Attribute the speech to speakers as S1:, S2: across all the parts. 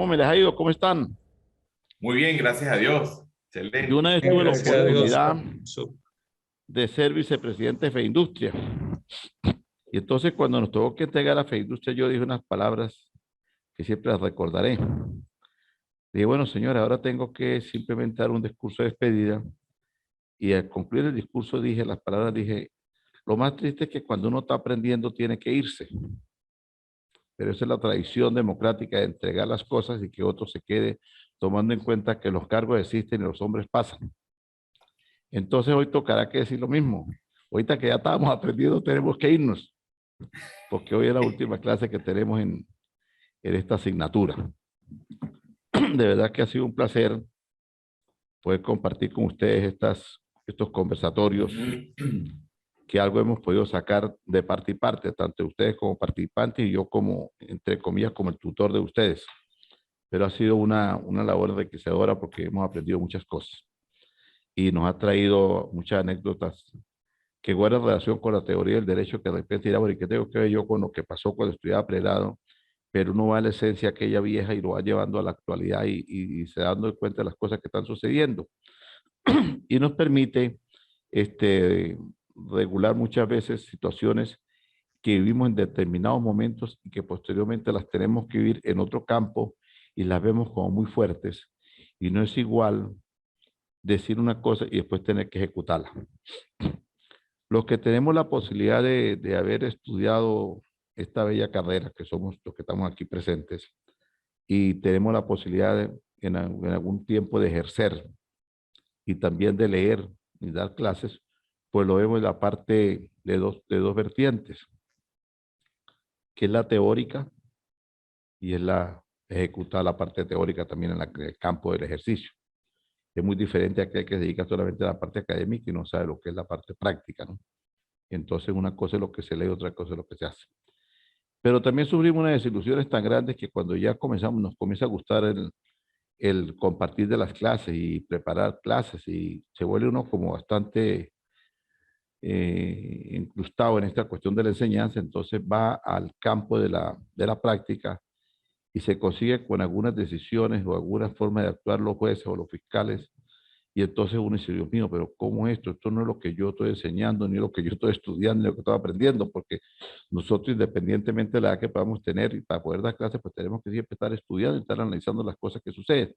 S1: ¿Cómo me les ha ido? ¿Cómo están?
S2: Muy bien, gracias a Dios.
S1: Yo una
S2: Excelente.
S1: vez
S3: Bien,
S1: tuve la
S3: gracias a Dios.
S1: oportunidad de ser vicepresidente de Feindustria. Y entonces cuando nos tocó que entregar a Feindustria, yo dije unas palabras que siempre las recordaré. Dije, bueno, señora, ahora tengo que simplemente dar un discurso de despedida. Y al concluir el discurso dije las palabras, dije, lo más triste es que cuando uno está aprendiendo tiene que irse. Pero esa es la tradición democrática de entregar las cosas y que otro se quede tomando en cuenta que los cargos existen y los hombres pasan. Entonces hoy tocará que decir lo mismo. Ahorita que ya estábamos aprendiendo, tenemos que irnos, porque hoy es la última clase que tenemos en esta asignatura. De verdad que ha sido un placer poder compartir con ustedes estos conversatorios, que algo hemos podido sacar de parte y parte, tanto ustedes como participantes y yo como, entre comillas, como el tutor de ustedes. Pero ha sido una labor enriquecedora porque hemos aprendido muchas cosas y nos ha traído muchas anécdotas que guardan relación con la teoría del derecho, que de repente dirá, bueno, ¿y qué tengo que ver yo con lo que pasó cuando estudiaba pregrado? Pero uno va a la esencia aquella vieja y lo va llevando a la actualidad y se dando cuenta de las cosas que están sucediendo. Y nos permite regular muchas veces situaciones que vivimos en determinados momentos y que posteriormente las tenemos que vivir en otro campo y las vemos como muy fuertes. Y no es igual decir una cosa y después tener que ejecutarla. Los que tenemos la posibilidad de haber estudiado esta bella carrera, que somos los que estamos aquí presentes, y tenemos la posibilidad en algún tiempo de ejercer y también de leer y dar clases, pues lo vemos en la parte de dos vertientes, que es la teórica y es la ejecutar la parte teórica también en el campo del ejercicio. Es muy diferente a aquel que se dedica solamente a la parte académica y no sabe lo que es la parte práctica, ¿no? Entonces una cosa es lo que se lee, otra cosa es lo que se hace. Pero también sufrimos unas desilusiones tan grandes que cuando ya comenzamos, nos comienza a gustar el compartir de las clases y preparar clases y se vuelve uno como bastante incrustado en esta cuestión de la enseñanza, entonces va al campo de la práctica y se consigue con algunas decisiones o alguna forma de actuar los jueces o los fiscales. Y entonces uno dice, Dios mío, pero ¿cómo es esto? Esto no es lo que yo estoy enseñando, ni lo que yo estoy estudiando, ni lo que estoy aprendiendo, porque nosotros, independientemente de la edad que podamos tener y para poder dar clases, pues tenemos que siempre estar estudiando y estar analizando las cosas que suceden.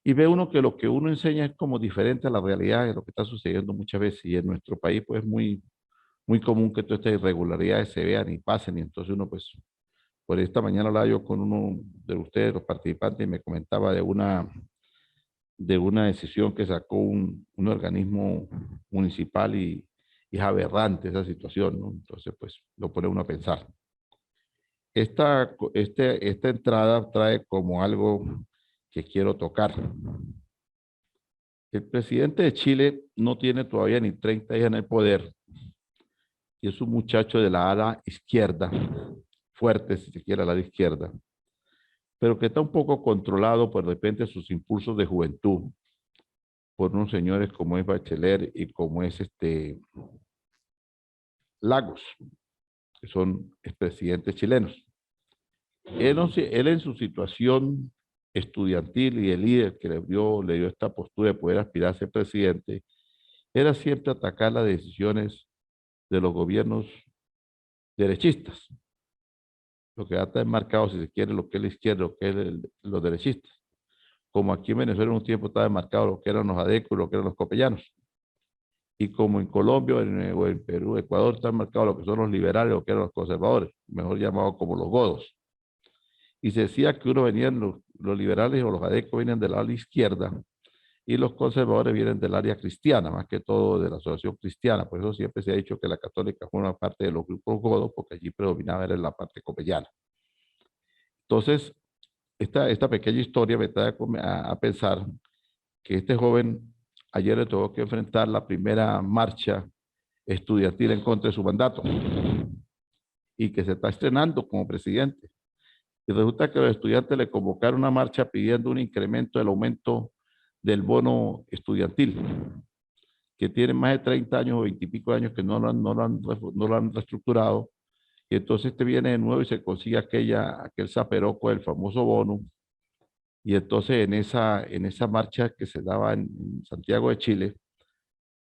S1: Y ve uno que lo que uno enseña es como diferente a la realidad de lo que está sucediendo muchas veces. Y en nuestro país, pues es muy común que todas estas irregularidades se vean y pasen. Y entonces uno, pues, por esta mañana hablaba yo con uno de ustedes, los participantes, y me comentaba de una decisión que sacó un organismo municipal y es aberrante esa situación, ¿no? Entonces, pues, lo pone uno a pensar. Esta entrada trae como algo que quiero tocar. El presidente de Chile no tiene todavía ni 30 días en el poder y es un muchacho de la ala izquierda, fuerte si se quiere, a la izquierda, pero que está un poco controlado por de repente sus impulsos de juventud por unos señores como es Bachelet y como es Lagos, que son expresidentes chilenos. Él en su situación estudiantil y el líder que le dio esta postura de poder aspirar a ser presidente, era siempre atacar las decisiones de los gobiernos derechistas, lo que está enmarcado, si se quiere, lo que es la izquierda, lo que es los derechistas. Como aquí en Venezuela en un tiempo estaba enmarcado lo que eran los adecos, lo que eran los copellanos. Y como en Colombia o en Perú, Ecuador, está enmarcado lo que son los liberales, lo que eran los conservadores, mejor llamados como los godos. Y se decía que uno venían los liberales o los adecos vienen del ala izquierda y los conservadores vienen del área cristiana, más que todo de la asociación cristiana. Por eso siempre se ha dicho que la católica fue una parte de los grupos godos, porque allí predominaba era la parte copellana. Entonces, esta pequeña historia me trae a pensar que este joven ayer le tuvo que enfrentar la primera marcha estudiantil en contra de su mandato y que se está estrenando como presidente. Y resulta que los estudiantes le convocaron una marcha pidiendo un incremento del aumento del bono estudiantil, que tienen más de 30 años o 20 y pico años que no lo han reestructurado Y entonces este viene de nuevo y se consigue aquel zaperoco, el famoso bono. Y entonces en esa marcha que se daba en Santiago de Chile,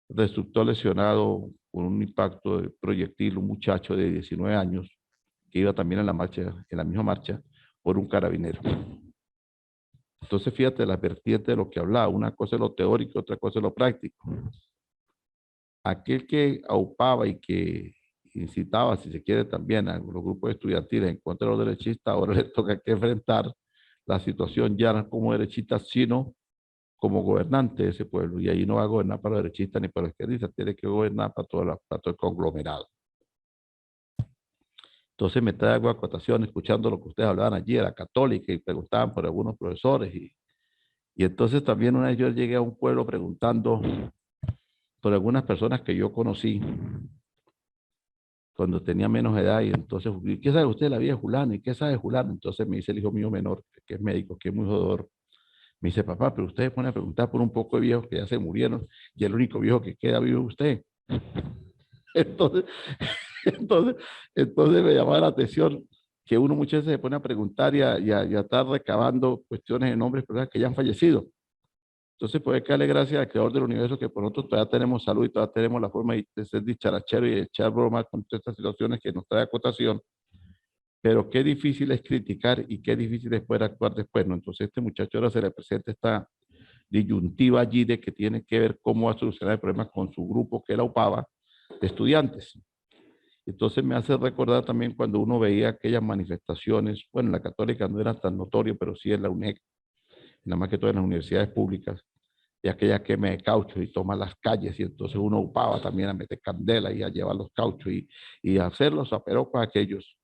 S1: resultó lesionado con un impacto de proyectil un muchacho de 19 años que iba también en la marcha, en la misma marcha, por un carabinero. Entonces, fíjate la vertiente de lo que hablaba. Una cosa es lo teórico, otra cosa es lo práctico. Aquel que aupaba y que incitaba, si se quiere, también a los grupos estudiantiles en contra de los derechistas, ahora les toca que enfrentar la situación ya no como derechistas, sino como gobernante de ese pueblo. Y ahí no va a gobernar para los derechistas ni para los izquierdistas, tiene que gobernar para todo el conglomerado. Entonces me traigo a cotación escuchando lo que ustedes hablaban allí de la católica y preguntaban por algunos profesores. Y entonces también una vez yo llegué a un pueblo preguntando por algunas personas que yo conocí cuando tenía menos edad. Y entonces, ¿qué sabe usted de la vida de Julano? ¿Y qué sabe de Julano? Entonces me dice el hijo mío menor, que es médico, que es muy jodedor. Me dice, papá, pero usted se pone a preguntar por un poco de viejos que ya se murieron y el único viejo que queda vivo es usted. Entonces, entonces, entonces me llamaba la atención que uno muchas veces se pone a preguntar y a estar recabando cuestiones de nombres de personas que ya han fallecido. Entonces, pues hay que darle gracias al creador del universo que por nosotros todavía tenemos salud y todavía tenemos la forma de ser dicharachero y de echar bromas con todas estas situaciones que nos trae acotación. Pero qué difícil es criticar y qué difícil es poder actuar después, ¿no? Entonces, este muchacho ahora se le presenta esta disyuntiva allí de que tiene que ver cómo va a solucionar el problema con su grupo que él aupaba de estudiantes. Entonces me hace recordar también cuando uno veía aquellas manifestaciones, bueno, en la católica no era tan notorio, pero sí en la UNED, nada más que todo en las universidades públicas, y aquella quema de caucho y toma las calles, y entonces uno upaba también a meter candela y a llevar los cauchos y a hacer los aperocos aquellos.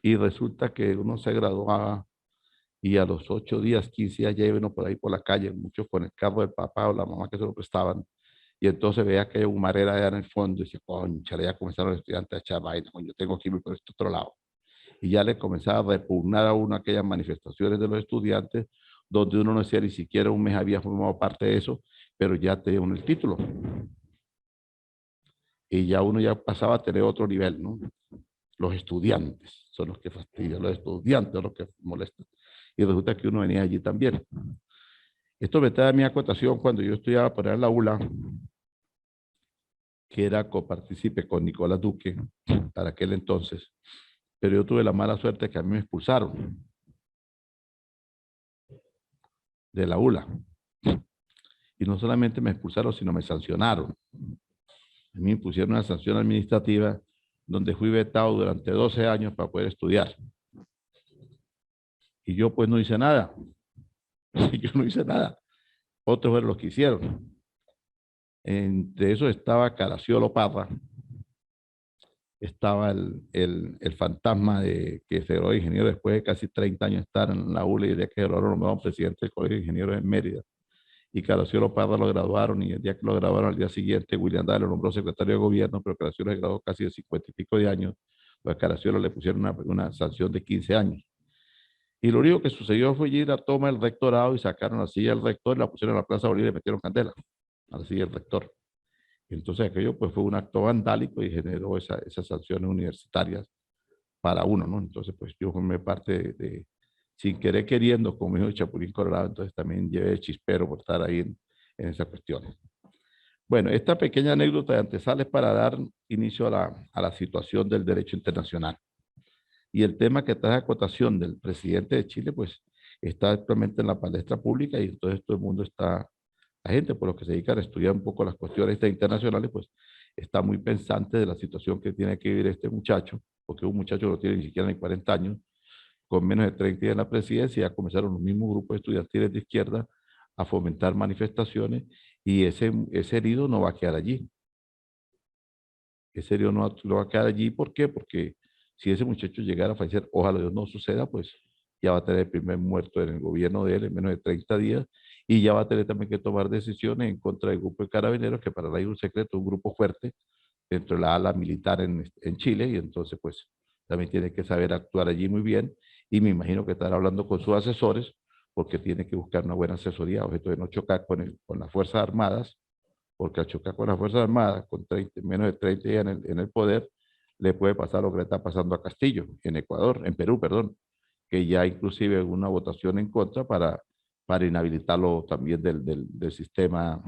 S1: Y resulta que uno se graduaba y a los 8 días, 15 días ya iban por ahí por la calle, muchos con el carro del papá o la mamá que se lo prestaban. Y entonces veía que humarera allá en el fondo y decía, concha, ya comenzaron los estudiantes a echar vaina, yo tengo que ir por este otro lado. Y ya le comenzaba a repugnar a uno aquellas manifestaciones de los estudiantes, donde uno no decía ni siquiera un mes había formado parte de eso, pero ya tenía uno el título. Y ya uno ya pasaba a tener otro nivel, ¿no? Los estudiantes son los que fastidian, los estudiantes son los que molestan. Y resulta que uno venía allí también. Esto me trae a mi acotación cuando yo estudiaba por ahí en la ULA, que era copartícipe con Nicolás Duque para aquel entonces, pero yo tuve la mala suerte que a mí me expulsaron de la ULA. Y no solamente me expulsaron, sino me sancionaron. A mí me pusieron una sanción administrativa donde fui vetado durante 12 años para poder estudiar. Y yo pues no hice nada. Yo no hice nada. Otros fueron los que hicieron. Entre eso estaba Caraciolo Parra, estaba el fantasma de que se graduó de ingeniero después de casi 30 años de estar en la ULA y de que lo nombraron presidente del Colegio de Ingenieros en Mérida. Y Caraciolo Parra lo graduaron y el día que lo graduaron al día siguiente William Dale lo nombró secretario de gobierno, pero Caraciolo se graduó casi de 50 y pico de años, pues a Caraciolo le pusieron una sanción de 15 años. Y lo único que sucedió fue ir a tomar el rectorado y sacaron la silla del rector y la pusieron en la Plaza Bolívar y le metieron candela a la silla del rector. Entonces aquello pues fue un acto vandálico y generó esas sanciones universitarias para uno, ¿no? Entonces pues yo formé parte sin querer queriendo, como dijo el Chapulín Colorado, entonces también llevé el chispero por estar ahí en esas cuestiones. Bueno, esta pequeña anécdota de antesala es para dar inicio a la situación del derecho internacional. Y el tema que trae acotación del presidente de Chile, pues está actualmente en la palestra pública y entonces todo el mundo está, la gente por lo que se dedica a estudiar un poco las cuestiones internacionales, pues está muy pensante de la situación que tiene que vivir este muchacho, porque un muchacho no tiene ni siquiera ni 40 años, con menos de 30 días en la presidencia, ya comenzaron los mismos grupos estudiantiles de izquierda a fomentar manifestaciones y ese herido no va a quedar allí. Ese herido no va a quedar allí, ¿por qué? Porque si ese muchacho llegara a fallecer, ojalá Dios no suceda, pues ya va a tener el primer muerto en el gobierno de él en menos de 30 días y ya va a tener también que tomar decisiones en contra del grupo de carabineros, que para nadie es un secreto, un grupo fuerte dentro de la ala militar en Chile, y entonces pues también tiene que saber actuar allí muy bien y me imagino que estará hablando con sus asesores porque tiene que buscar una buena asesoría, objeto de no chocar con las Fuerzas Armadas, porque al chocar con las Fuerzas Armadas, con 30, menos de 30 días en el poder, le puede pasar lo que le está pasando a Castillo en Ecuador, en Perú, perdón, que ya inclusive hubo una votación en contra para inhabilitarlo también del sistema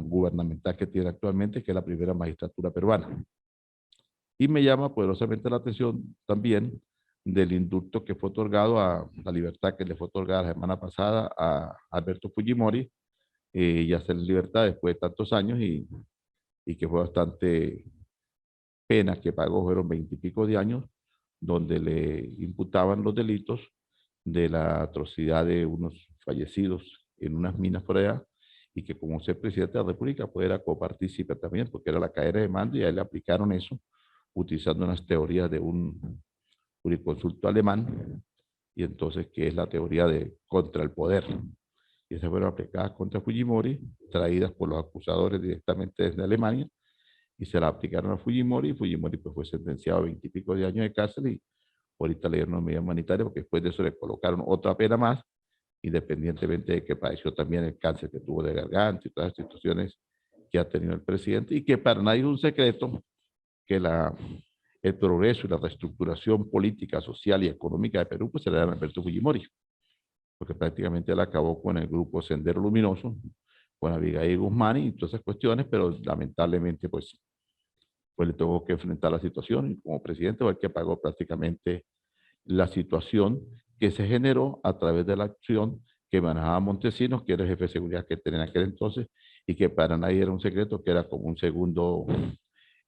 S1: gubernamental que tiene actualmente, que es la primera magistratura peruana. Y me llama poderosamente la atención también del indulto que fue otorgado a la libertad que le fue otorgada la semana pasada a Alberto Fujimori, y hacer libertad después de tantos años y que fue bastante pena que pagó, fueron 20 y pico de años, donde le imputaban los delitos de la atrocidad de unos fallecidos en unas minas por allá, y que como ser presidente de la República pues era copartícipe también, porque era la cadena de mando y a él le aplicaron eso, utilizando unas teorías de un jurisconsulto alemán, y entonces que es la teoría de contra el poder. Y esas fueron aplicadas contra Fujimori, traídas por los acusadores directamente desde Alemania, y se la aplicaron a Fujimori, y Fujimori pues fue sentenciado a 20 y pico de años de cárcel, y ahorita le dieron una medida humanitaria porque después de eso le colocaron otra pena más, independientemente de que padeció también el cáncer que tuvo de garganta y todas las situaciones que ha tenido el presidente, y que para nadie es un secreto que el progreso y la reestructuración política, social y económica de Perú pues se le da a Alberto Fujimori, porque prácticamente él acabó con el grupo Sendero Luminoso, con Abigail Guzmán y todas esas cuestiones, pero lamentablemente pues le tuvo que enfrentar la situación, y como presidente fue el que pagó prácticamente la situación que se generó a través de la acción que manejaba Montesinos, que era el jefe de seguridad que tenía en aquel entonces, y que para nadie era un secreto, que era como un segundo,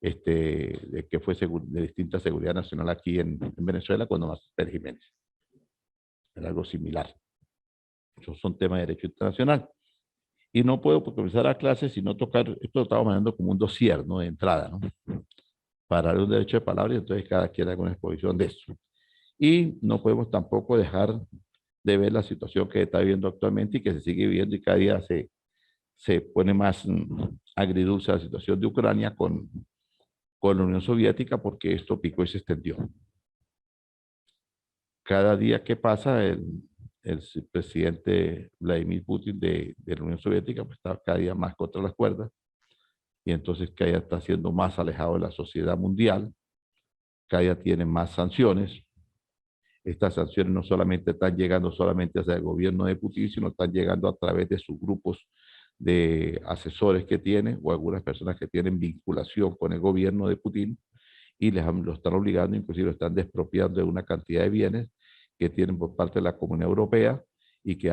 S1: que fue de distinta seguridad nacional aquí en Venezuela, cuando más Pérez Jiménez. Era algo similar. Esos son temas de derecho internacional. Y no puedo comenzar a clase si no tocar, esto lo estamos manejando como un dossier, ¿no? De entrada, ¿no? Para darle un derecho de palabra, y entonces cada quien haga una exposición de eso. Y no podemos tampoco dejar de ver la situación que está viviendo actualmente y que se sigue viviendo, y cada día se pone más agridulce la situación de Ucrania con la Unión Soviética, porque esto picó y se extendió. Cada día que pasa, el presidente Vladimir Putin de la Unión Soviética pues está cada día más contra las cuerdas, y entonces cada día está siendo más alejado de la sociedad mundial, cada día tiene más sanciones. Estas sanciones no solamente están llegando solamente hacia el gobierno de Putin, sino están llegando a través de sus grupos de asesores que tiene, o algunas personas que tienen vinculación con el gobierno de Putin, y lo están obligando, inclusive lo están despropiando de una cantidad de bienes que tienen por parte de la Comunidad Europea, y que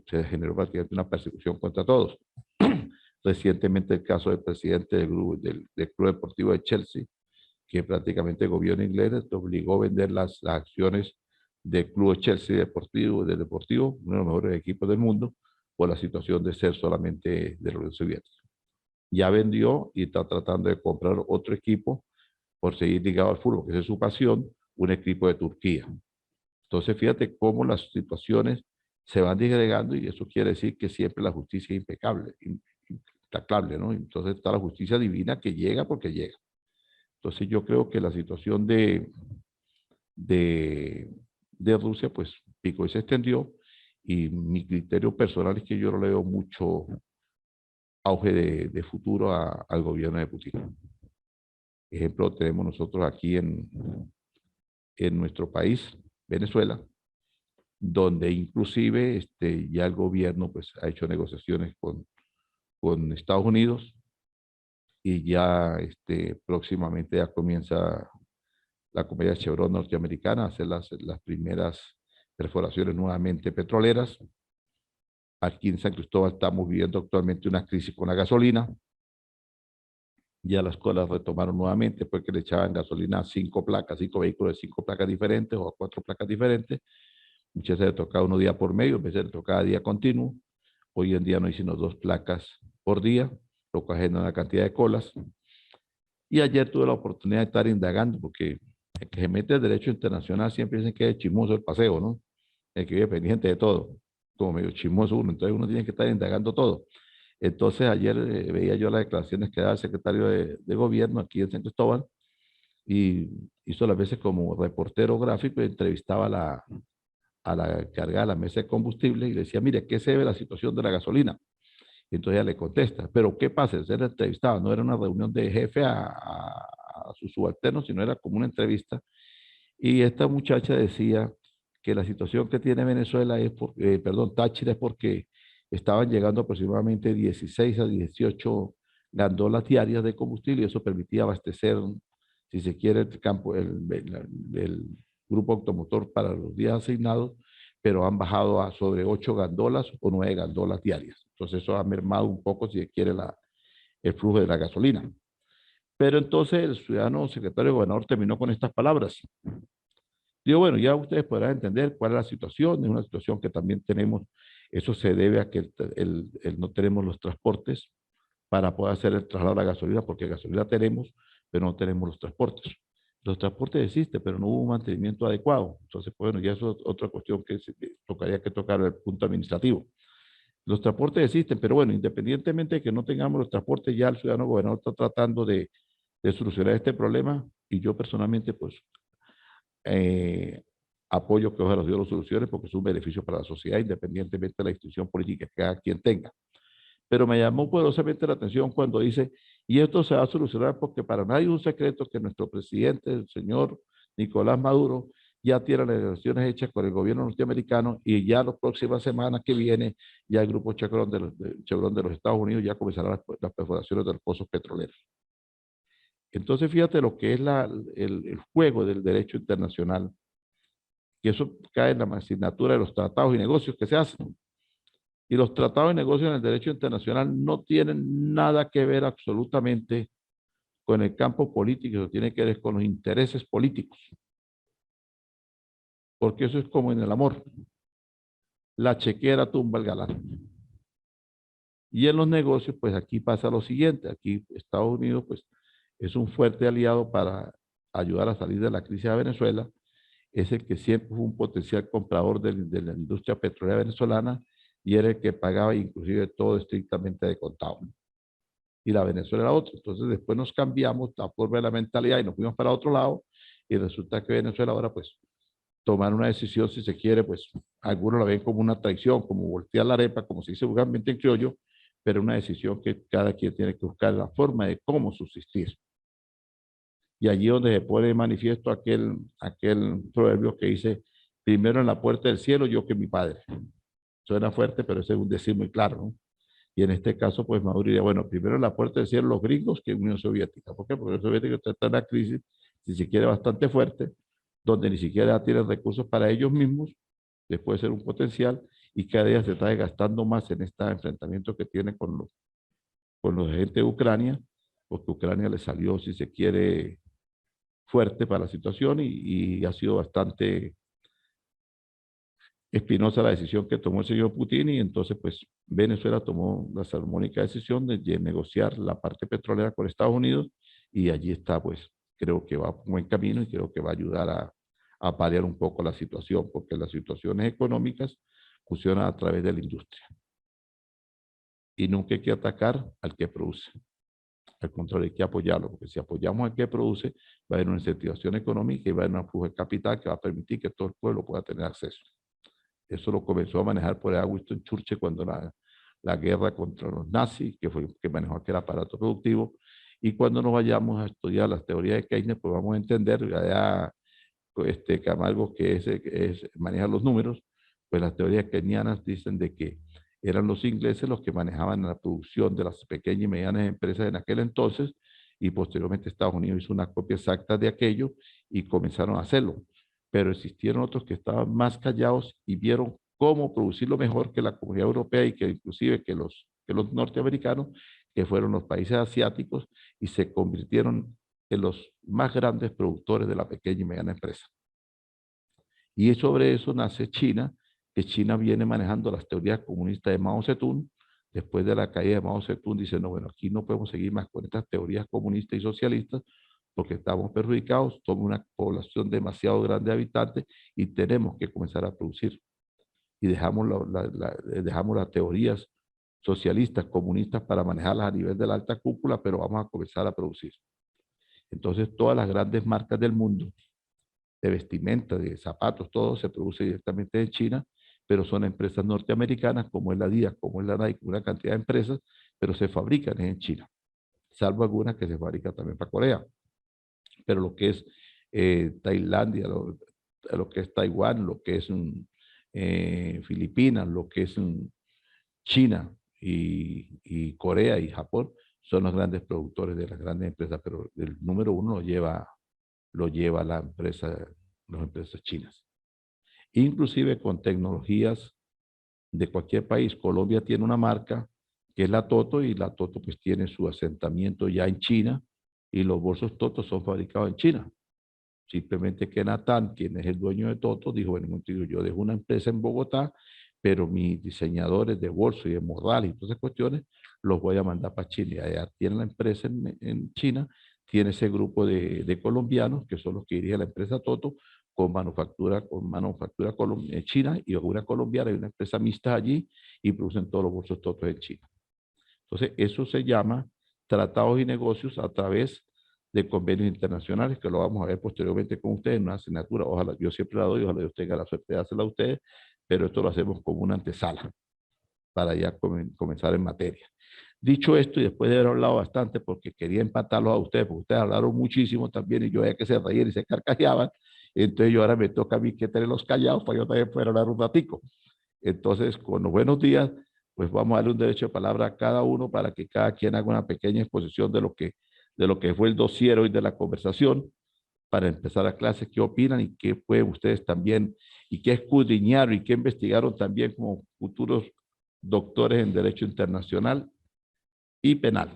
S1: se generó prácticamente una persecución contra todos. Recientemente el caso del presidente del Club Deportivo de Chelsea, que prácticamente el gobierno inglés te obligó a vender las acciones del Club Chelsea Deportivo, uno de los mejores equipos del mundo, por la situación de ser solamente de la Unión Soviética. Ya vendió y está tratando de comprar otro equipo por seguir ligado al fútbol, que es su pasión, un equipo de Turquía. Entonces, fíjate cómo las situaciones se van disgregando, y eso quiere decir que siempre la justicia es impecable, implacable, ¿no? Entonces está la justicia divina que llega porque llega. Entonces yo creo que la situación de, de Rusia pues picó y se extendió, y mi criterio personal es que yo no le veo mucho auge de futuro al gobierno de Putin. Ejemplo, tenemos nosotros aquí en nuestro país, Venezuela, donde inclusive ya el gobierno pues ha hecho negociaciones con Estados Unidos, y ya próximamente ya comienza la compañía Chevron norteamericana a hacer las primeras perforaciones nuevamente petroleras. Aquí en San Cristóbal estamos viviendo actualmente una crisis con la gasolina. Ya las colas retomaron nuevamente porque le echaban gasolina a 5 placas, 5 vehículos de 5 placas diferentes o a 4 placas diferentes. Muchas veces le tocaba uno día por medio, a veces le tocaba día continuo. Hoy en día no hay sino 2 placas por día, lo que genera una cantidad de colas. Y ayer tuve la oportunidad de estar indagando, porque el que se mete al derecho internacional siempre dicen que es chismoso el paseo, ¿no? El que vive pendiente de todo, como medio chismoso uno, entonces uno tiene que estar indagando todo. Entonces ayer veía yo las declaraciones que daba el secretario de gobierno aquí en San Cristóbal, y hizo las veces como reportero gráfico, y entrevistaba a la encargada de la mesa de combustible, y le decía, mire, ¿qué se ve la situación de la gasolina? Y entonces ella le contesta, pero ¿qué pasa? Ser entrevistado, no era una reunión de jefe a a sus subalternos, sino era como una entrevista. Y esta muchacha decía que la situación que tiene Venezuela es, Táchira es porque estaban llegando aproximadamente 16 a 18 gandolas diarias de combustible y eso permitía abastecer, si se quiere, el grupo automotor para los días asignados, pero han bajado a sobre 8 gandolas o 9 gandolas diarias. Entonces eso ha mermado un poco, si se quiere, el flujo de la gasolina. Pero entonces el ciudadano secretario gobernador terminó con estas palabras. Digo, bueno, ya ustedes podrán entender cuál es la situación, es una situación que también tenemos, eso se debe a que no tenemos los transportes para poder hacer el traslado de la gasolina, porque gasolina tenemos, pero no tenemos los transportes. Los transportes existen, pero no hubo un mantenimiento adecuado. Entonces, bueno, ya eso es otra cuestión que tocaría que tocar el punto administrativo. Los transportes existen, pero bueno, independientemente de que no tengamos los transportes, ya el ciudadano gobernador está tratando de solucionar este problema y yo personalmente, pues, eh, apoyo que ojalá los soluciones porque es un beneficio para la sociedad, independientemente de la institución política que cada quien tenga. Pero me llamó poderosamente la atención cuando dice, y esto se va a solucionar porque para nadie es un secreto que nuestro presidente, el señor Nicolás Maduro, ya tiene las negociaciones hechas con el gobierno norteamericano y ya la próxima semana que viene, ya el grupo Chevron de los Estados Unidos ya comenzará las perforaciones de los pozos petroleros. Entonces, fíjate lo que es el juego del derecho internacional, que eso cae en la asignatura de los tratados y negocios que se hacen. Y los tratados y negocios en el derecho internacional no tienen nada que ver absolutamente con el campo político, eso tiene que ver con los intereses políticos. Porque eso es como en el amor. La chequera tumba al galán. Y en los negocios, pues aquí pasa lo siguiente. Aquí Estados Unidos, pues, es un fuerte aliado para ayudar a salir de la crisis de Venezuela. Es el que siempre fue un potencial comprador de la industria petrolera venezolana y era el que pagaba inclusive todo estrictamente de contado. Y la Venezuela era otra. Entonces después nos cambiamos la forma de la mentalidad y nos fuimos para otro lado y resulta que Venezuela ahora pues tomar una decisión, si se quiere, pues algunos la ven como una traición, como voltear la arepa, como se dice vulgarmente en criollo, pero una decisión que cada quien tiene que buscar la forma de cómo subsistir. Y allí donde se pone de manifiesto aquel proverbio que dice, primero en la puerta del cielo yo que mi padre. Suena fuerte, pero ese es un decir muy claro, ¿no? Y en este caso, pues Maduro diría, bueno, primero en la puerta del cielo los gringos que Unión Soviética. ¿Por qué? Porque la Unión Soviética está en una crisis, si se quiere, bastante fuerte, donde ni siquiera tienen recursos para ellos mismos, les puede ser un potencial, y cada día se está desgastando más en este enfrentamiento que tiene con los agentes de Ucrania, porque Ucrania le salió, si se quiere, fuerte para la situación y ha sido bastante espinosa la decisión que tomó el señor Putin y entonces pues Venezuela tomó la salomónica decisión de negociar la parte petrolera con Estados Unidos y allí está pues creo que va por buen camino y creo que va a ayudar a paliar un poco la situación porque las situaciones económicas funcionan a través de la industria y nunca hay que atacar al que produce. Al contrario, hay que apoyarlo, porque si apoyamos al que produce, va a haber una incentivación económica y va a haber un flujo de capital que va a permitir que todo el pueblo pueda tener acceso. Eso lo comenzó a manejar por Winston Churchill cuando la guerra contra los nazis, que manejó aquel aparato productivo. Y cuando nos vayamos a estudiar las teorías de Keynes, pues vamos a entender, ya Camargo, maneja los números, pues las teorías keynesianas dicen de que eran los ingleses los que manejaban la producción de las pequeñas y medianas empresas en aquel entonces, y posteriormente Estados Unidos hizo una copia exacta de aquello y comenzaron a hacerlo. Pero existieron otros que estaban más callados y vieron cómo producirlo mejor que la Comunidad Europea y que inclusive que los norteamericanos, que fueron los países asiáticos, y se convirtieron en los más grandes productores de la pequeña y mediana empresa. Y sobre eso nace China, que China viene manejando las teorías comunistas de Mao Zedong. Después de la caída de Mao Zedong, dice, no, bueno, aquí no podemos seguir más con estas teorías comunistas y socialistas porque estamos perjudicados, somos una población demasiado grande de habitantes y tenemos que comenzar a producir. Y dejamos las teorías socialistas, comunistas para manejarlas a nivel de la alta cúpula, pero vamos a comenzar a producir. Entonces, todas las grandes marcas del mundo, de vestimenta, de zapatos, todo se produce directamente en China, pero son empresas norteamericanas, como es la Adidas, como es la Nike, una cantidad de empresas, pero se fabrican en China, salvo algunas que se fabrican también para Corea. pero lo que es Tailandia, lo que es Taiwán, lo que es Filipinas, lo que es China y Corea y Japón, son los grandes productores de las grandes empresas, pero el número uno lo lleva las empresas chinas. Inclusive con tecnologías de cualquier país. Colombia tiene una marca que es la Toto, y la Toto pues tiene su asentamiento ya en China, y los bolsos Toto son fabricados en China. Simplemente que Natán, quien es el dueño de Toto, dijo, bueno, yo dejo una empresa en Bogotá, pero mis diseñadores de bolso y de morral y todas esas cuestiones los voy a mandar para China. Y allá tiene la empresa en China, tiene ese grupo de colombianos que son los que dirigen la empresa Toto, con manufactura china y una colombiana, y una empresa mixta allí, y producen todos los bolsos Toto en China. Entonces, eso se llama tratados y negocios a través de convenios internacionales, que lo vamos a ver posteriormente con ustedes en una asignatura. Ojalá, yo siempre la doy, ojalá Dios tenga la suerte de hacerla a ustedes, pero esto lo hacemos como una antesala para ya comenzar en materia. Dicho esto, y después de haber hablado bastante, porque quería empatarlos a ustedes, porque ustedes hablaron muchísimo también, y yo veía que se reían y se carcajeaban, entonces yo ahora me toca a mí que tenerlos callados para yo también poder hablar un ratico. Entonces, con los buenos días, pues vamos a darle un derecho de palabra a cada uno para que cada quien haga una pequeña exposición de lo que fue el dossier hoy de la conversación, para empezar la clase. ¿Qué opinan y qué pueden ustedes también, y qué escudriñaron y qué investigaron también como futuros doctores en Derecho Internacional y Penal?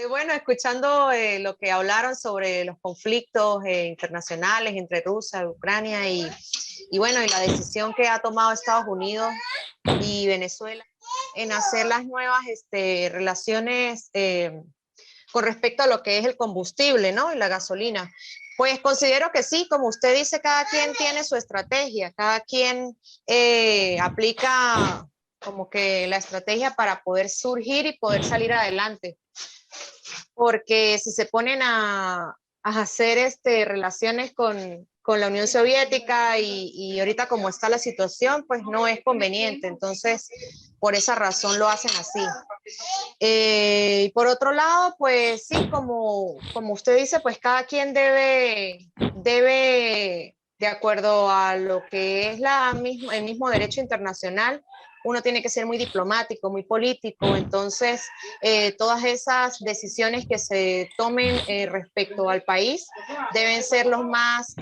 S3: Bueno, escuchando lo que hablaron sobre los conflictos internacionales entre Rusia y Ucrania, y bueno, y la decisión que ha tomado Estados Unidos y Venezuela en hacer las nuevas relaciones con respecto a lo que es el combustible, ¿no? Y la gasolina. Pues considero que sí, como usted dice, cada quien tiene su estrategia, cada quien aplica como que la estrategia para poder surgir y poder salir adelante. Porque si se ponen a hacer relaciones con la Unión Soviética y ahorita como está la situación, pues no es conveniente. Entonces, por esa razón lo hacen así. Y por otro lado, pues sí, como usted dice, pues cada quien debe, de acuerdo a lo que es el mismo derecho internacional, uno tiene que ser muy diplomático, muy político. Entonces, todas esas decisiones que se tomen respecto al país deben ser los más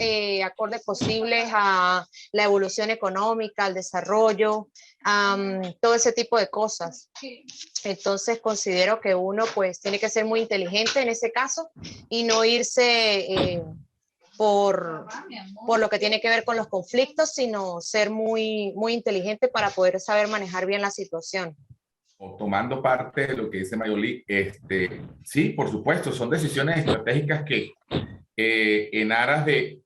S3: acordes posibles a la evolución económica, al desarrollo, todo ese tipo de cosas. Entonces, considero que uno pues tiene que ser muy inteligente en ese caso y no irse por lo que tiene que ver con los conflictos, sino ser muy, muy inteligente para poder saber manejar bien la situación.
S2: O tomando parte de lo que dice Mayoli, sí, por supuesto, son decisiones estratégicas que en aras de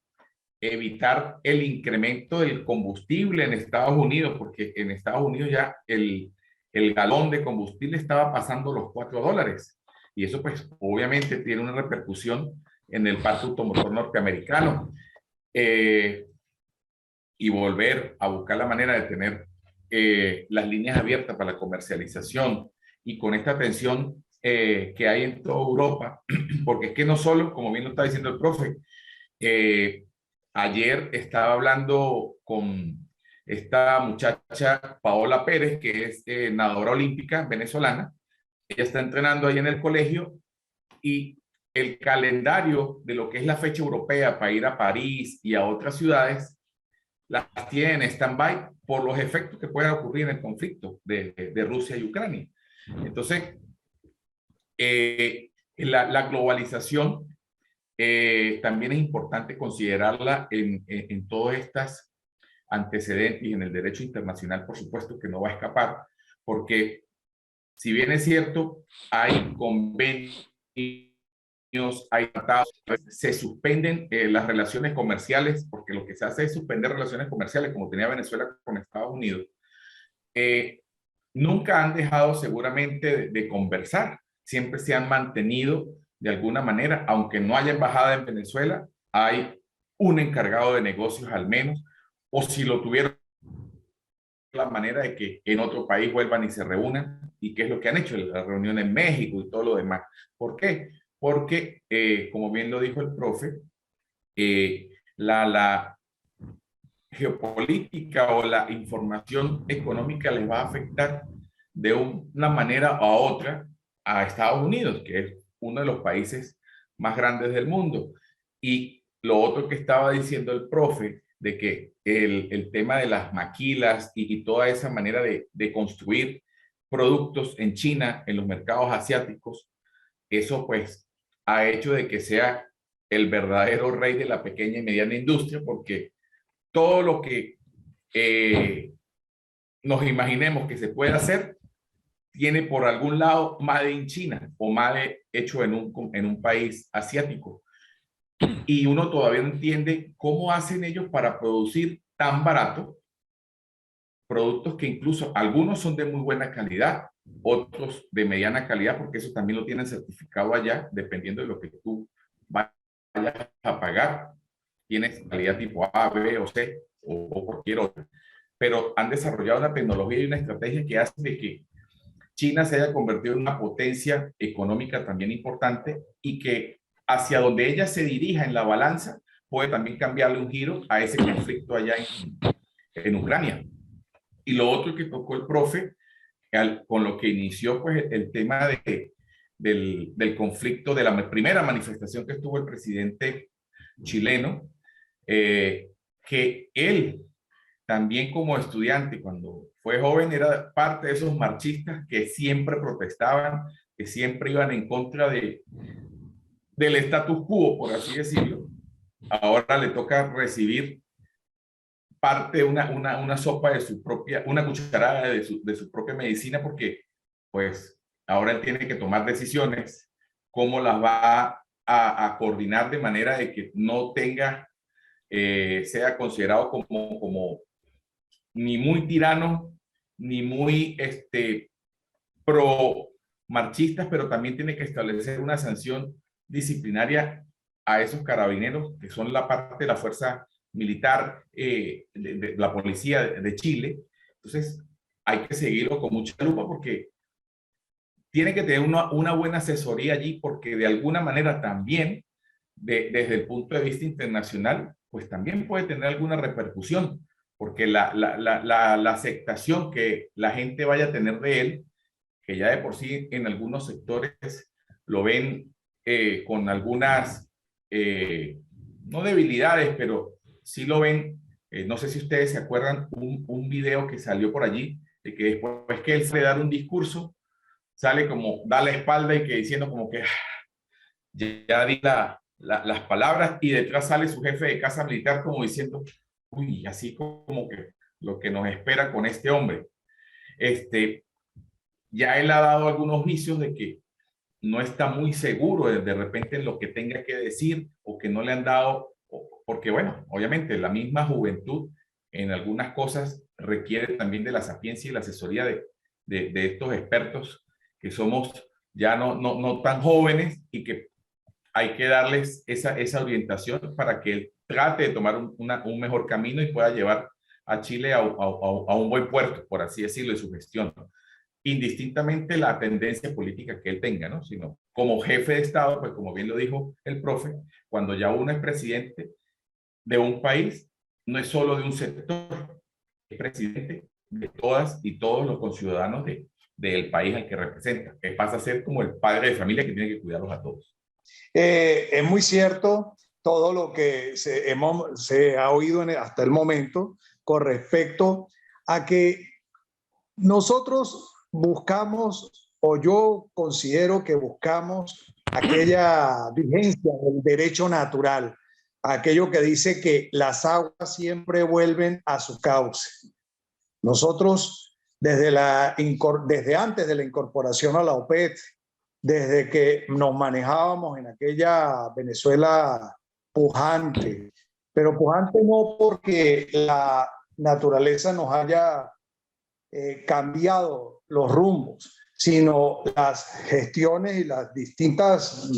S2: evitar el incremento del combustible en Estados Unidos, porque en Estados Unidos ya el galón de combustible estaba pasando los $4. Y eso pues obviamente tiene una repercusión en el parque automotor norteamericano. Y volver a buscar la manera de tener las líneas abiertas para la comercialización, y con esta tensión que hay en toda Europa, porque es que no solo, como bien lo está diciendo el profe, ayer estaba hablando con esta muchacha Paola Pérez, que es nadadora olímpica venezolana. Ella está entrenando ahí en el colegio, y el calendario de lo que es la fecha europea para ir a París y a otras ciudades las tiene en stand-by por los efectos que puedan ocurrir en el conflicto de Rusia y Ucrania. Entonces, la globalización también es importante considerarla en todas estas antecedentes, y en el derecho internacional, por supuesto, que no va a escapar, porque si bien es cierto, hay convenios, hay tratados, se suspenden las relaciones comerciales, porque lo que se hace es suspender relaciones comerciales, como tenía Venezuela con Estados Unidos. Nunca han dejado seguramente de conversar, siempre se han mantenido de alguna manera, aunque no haya embajada en Venezuela, hay un encargado de negocios al menos, o si lo tuvieron, la manera de que en otro país vuelvan y se reúnan, y qué es lo que han hecho, la reunión en México y todo lo demás. ¿Por qué? porque, como bien lo dijo el profe, la geopolítica o la información económica les va a afectar de una manera a otra a Estados Unidos, que es uno de los países más grandes del mundo. Y lo otro que estaba diciendo el profe, de que el tema de las maquilas y toda esa manera de construir productos en China, en los mercados asiáticos, eso pues ha hecho de que sea el verdadero rey de la pequeña y mediana industria, porque todo lo que nos imaginemos que se puede hacer, tiene por algún lado Made in China o Made hecho en un país asiático. Y uno todavía no entiende cómo hacen ellos para producir tan barato productos que incluso algunos son de muy buena calidad, otros de mediana calidad, porque eso también lo tienen certificado allá, dependiendo de lo que tú vayas a pagar. Tienes calidad tipo A, B o C o cualquier otra. Pero han desarrollado una tecnología y una estrategia que hace de que China se haya convertido en una potencia económica también importante y que hacia donde ella se dirija en la balanza puede también cambiarle un giro a ese conflicto allá en Ucrania. Y lo otro que tocó el profe, con lo que inició pues el tema del conflicto, de la primera manifestación que estuvo el presidente chileno, que él también como estudiante, cuando fue joven, era parte de esos marchistas que siempre protestaban, que siempre iban en contra del status quo, por así decirlo. Ahora le toca recibir parte, una sopa de su propia, una cucharada de su propia medicina, porque pues ahora él tiene que tomar decisiones, cómo las va a coordinar de manera de que no tenga, sea considerado como ni muy tirano, ni muy pro marchistas, pero también tiene que establecer una sanción disciplinaria a esos carabineros, que son la parte de la fuerza militar, de la policía de Chile. Entonces, hay que seguirlo con mucha lupa porque tiene que tener una buena asesoría allí, porque de alguna manera también, desde el punto de vista internacional, pues también puede tener alguna repercusión, porque la aceptación que la gente vaya a tener de él, que ya de por sí en algunos sectores lo ven con algunas, no debilidades, pero sí lo ven. No sé si ustedes se acuerdan un video que salió por allí, de que después que él sale a dar un discurso, sale como da la espalda y que diciendo como que ya di las palabras, y detrás sale su jefe de casa militar como diciendo, uy, así como que lo que nos espera con este hombre. Ya él ha dado algunos vicios de que no está muy seguro de repente en lo que tenga que decir, o que no le han dado, porque bueno, obviamente la misma juventud en algunas cosas requiere también de la sapiencia y la asesoría de estos expertos que somos ya no tan jóvenes, y que hay que darles esa orientación para que él trate de tomar un mejor camino y pueda llevar a Chile a un buen puerto, por así decirlo, de su gestión, ¿no? Indistintamente la tendencia política que él tenga, ¿no? Sino como jefe de Estado, pues como bien lo dijo el profe, cuando ya uno es presidente de un país, no es solo de un sector, es presidente de todas y todos los conciudadanos del país al que representa, que pasa a ser como el padre de familia que tiene que cuidarlos a todos.
S4: Es muy cierto todo lo que se ha oído hasta el momento con respecto a que nosotros buscamos, o yo considero que buscamos, aquella vigencia del derecho natural, aquello que dice que las aguas siempre vuelven a su cauce. Nosotros, desde antes de la incorporación a la OPET, desde que nos manejábamos en aquella Venezuela pujante, pero pujante no porque la naturaleza nos haya cambiado los rumbos, sino las gestiones y las distintas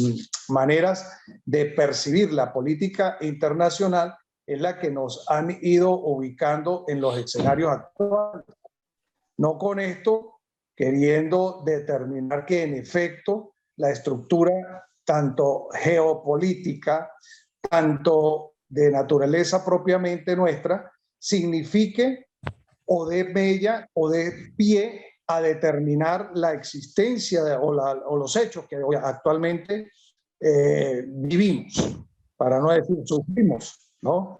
S4: maneras de percibir la política internacional es la que nos han ido ubicando en los escenarios actuales. No con esto queriendo determinar que en efecto la estructura tanto geopolítica, tanto de naturaleza propiamente nuestra, signifique o dé mella o dé pie a determinar la existencia o los hechos que actualmente vivimos, para no decir sufrimos, ¿no?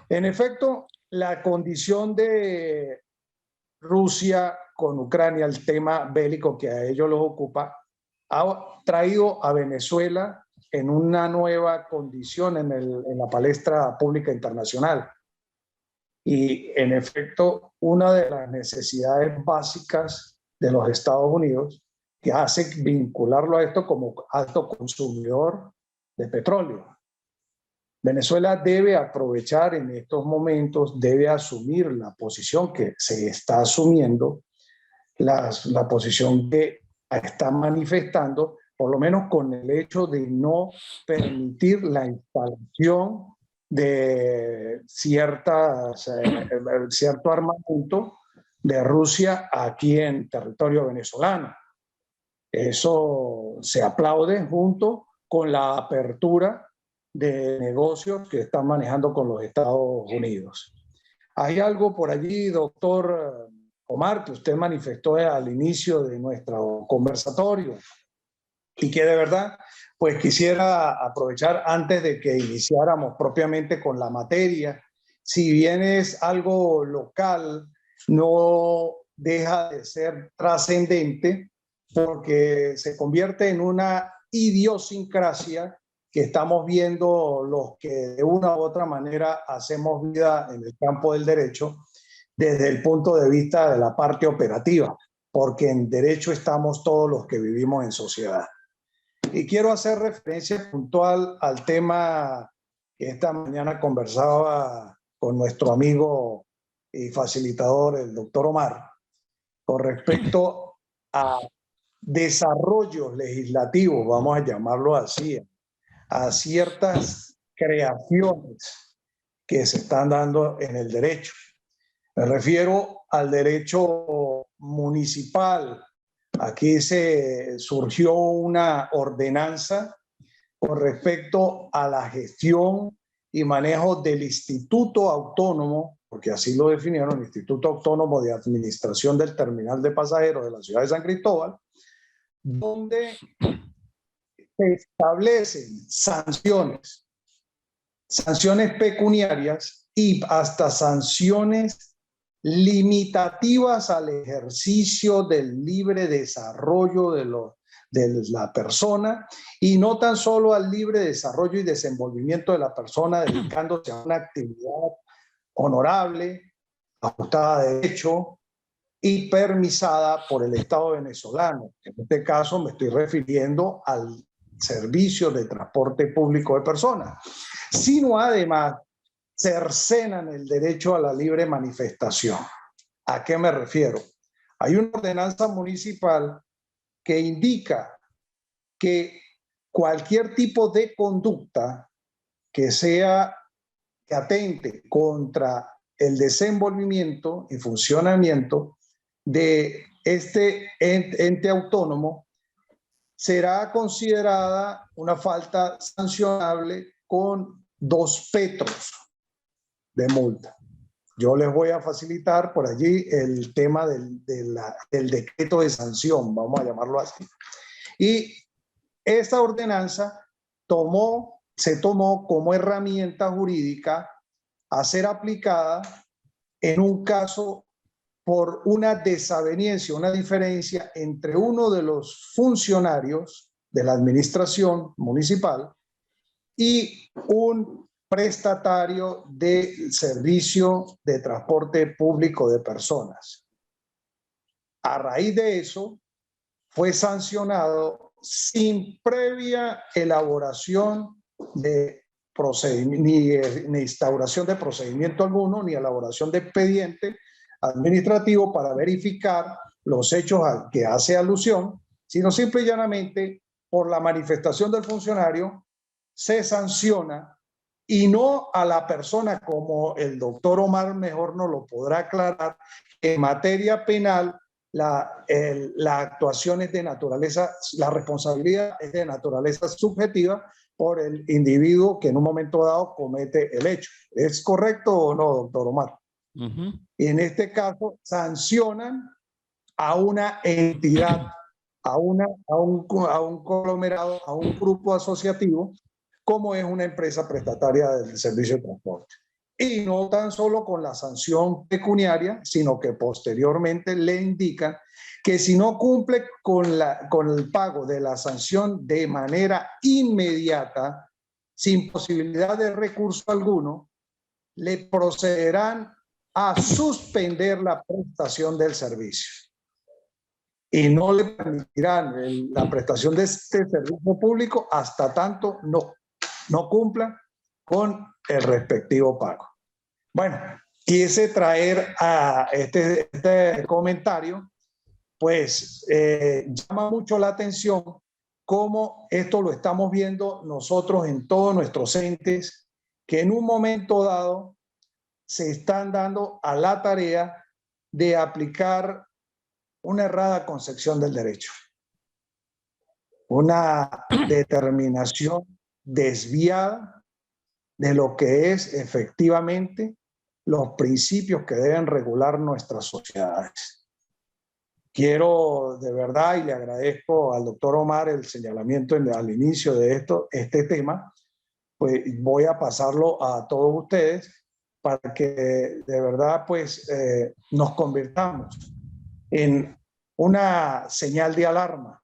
S4: En efecto, la condición de Rusia con Ucrania, el tema bélico que a ellos los ocupa, ha traído a Venezuela en una nueva condición en la palestra pública internacional. Y en efecto, una de las necesidades básicas de los Estados Unidos que hace vincularlo a esto como alto consumidor de petróleo. Venezuela debe aprovechar en estos momentos, debe asumir la posición que se está asumiendo, la posición que está manifestando, por lo menos con el hecho de no permitir la instalación de cierto armamento de Rusia aquí en territorio venezolano. Eso se aplaude junto con la apertura de negocios que están manejando con los Estados Unidos. Hay algo por allí, doctor Omar, que usted manifestó al inicio de nuestro conversatorio y que de verdad pues quisiera aprovechar antes de que iniciáramos propiamente con la materia. Si bien es algo local, no deja de ser trascendente porque se convierte en una idiosincrasia que estamos viendo los que de una u otra manera hacemos vida en el campo del derecho desde el punto de vista de la parte operativa, porque en derecho estamos todos los que vivimos en sociedad. Y quiero hacer referencia puntual al tema que esta mañana conversaba con nuestro amigo y facilitador, el doctor Omar, con respecto a desarrollos legislativos, vamos a llamarlo así, a ciertas creaciones que se están dando en el derecho. Me refiero al derecho municipal. Aquí surgió una ordenanza con respecto a la gestión y manejo del Instituto Autónomo, porque así lo definieron, el Instituto Autónomo de Administración del Terminal de Pasajeros de la ciudad de San Cristóbal, donde se establecen sanciones pecuniarias y hasta sanciones limitativas al ejercicio del libre desarrollo de la persona, y no tan solo al libre desarrollo y desenvolvimiento de la persona dedicándose a una actividad honorable, ajustada a derecho y permisada por el Estado venezolano. En este caso me estoy refiriendo al servicio de transporte público de personas, sino además cercenan el derecho a la libre manifestación. ¿A qué me refiero? Hay una ordenanza municipal que indica que cualquier tipo de conducta que atente contra el desenvolvimiento y funcionamiento de este ente autónomo será considerada una falta sancionable con 2 petros de multa. Yo les voy a facilitar por allí el tema del decreto de sanción, vamos a llamarlo así. Y esta ordenanza se tomó como herramienta jurídica a ser aplicada en un caso por una desaveniencia, una diferencia entre uno de los funcionarios de la administración municipal y un prestatario del servicio de transporte público de personas. A raíz de eso, fue sancionado sin previa elaboración de procedimiento, ni instauración de procedimiento alguno, ni elaboración de expediente administrativo para verificar los hechos a que hace alusión, sino simple y llanamente por la manifestación del funcionario se sanciona, y no a la persona, como el doctor Omar mejor nos lo podrá aclarar. En materia penal, la actuación es de naturaleza, la responsabilidad es de naturaleza subjetiva por el individuo que en un momento dado comete el hecho. ¿Es correcto o no, doctor Omar? Y en este caso sancionan a una entidad, a un conglomerado, a un grupo asociativo, como es una empresa prestataria del servicio de transporte. Y no tan solo con la sanción pecuniaria, sino que posteriormente le indican que si no cumple con el pago de la sanción de manera inmediata, sin posibilidad de recurso alguno, le procederán a suspender la prestación del servicio. Y no le permitirán la prestación de este servicio público hasta tanto no cumpla con el respectivo pago. Bueno, quise traer a este comentario, pues llama mucho la atención cómo esto lo estamos viendo nosotros en todos nuestros entes, que en un momento dado se están dando a la tarea de aplicar una errada concepción del derecho, una determinación desviada de lo que es efectivamente los principios que deben regular nuestras sociedades. Quiero de verdad, y le agradezco al doctor Omar el señalamiento al inicio de este tema, pues voy a pasarlo a todos ustedes para que de verdad pues nos convirtamos en una señal de alarma,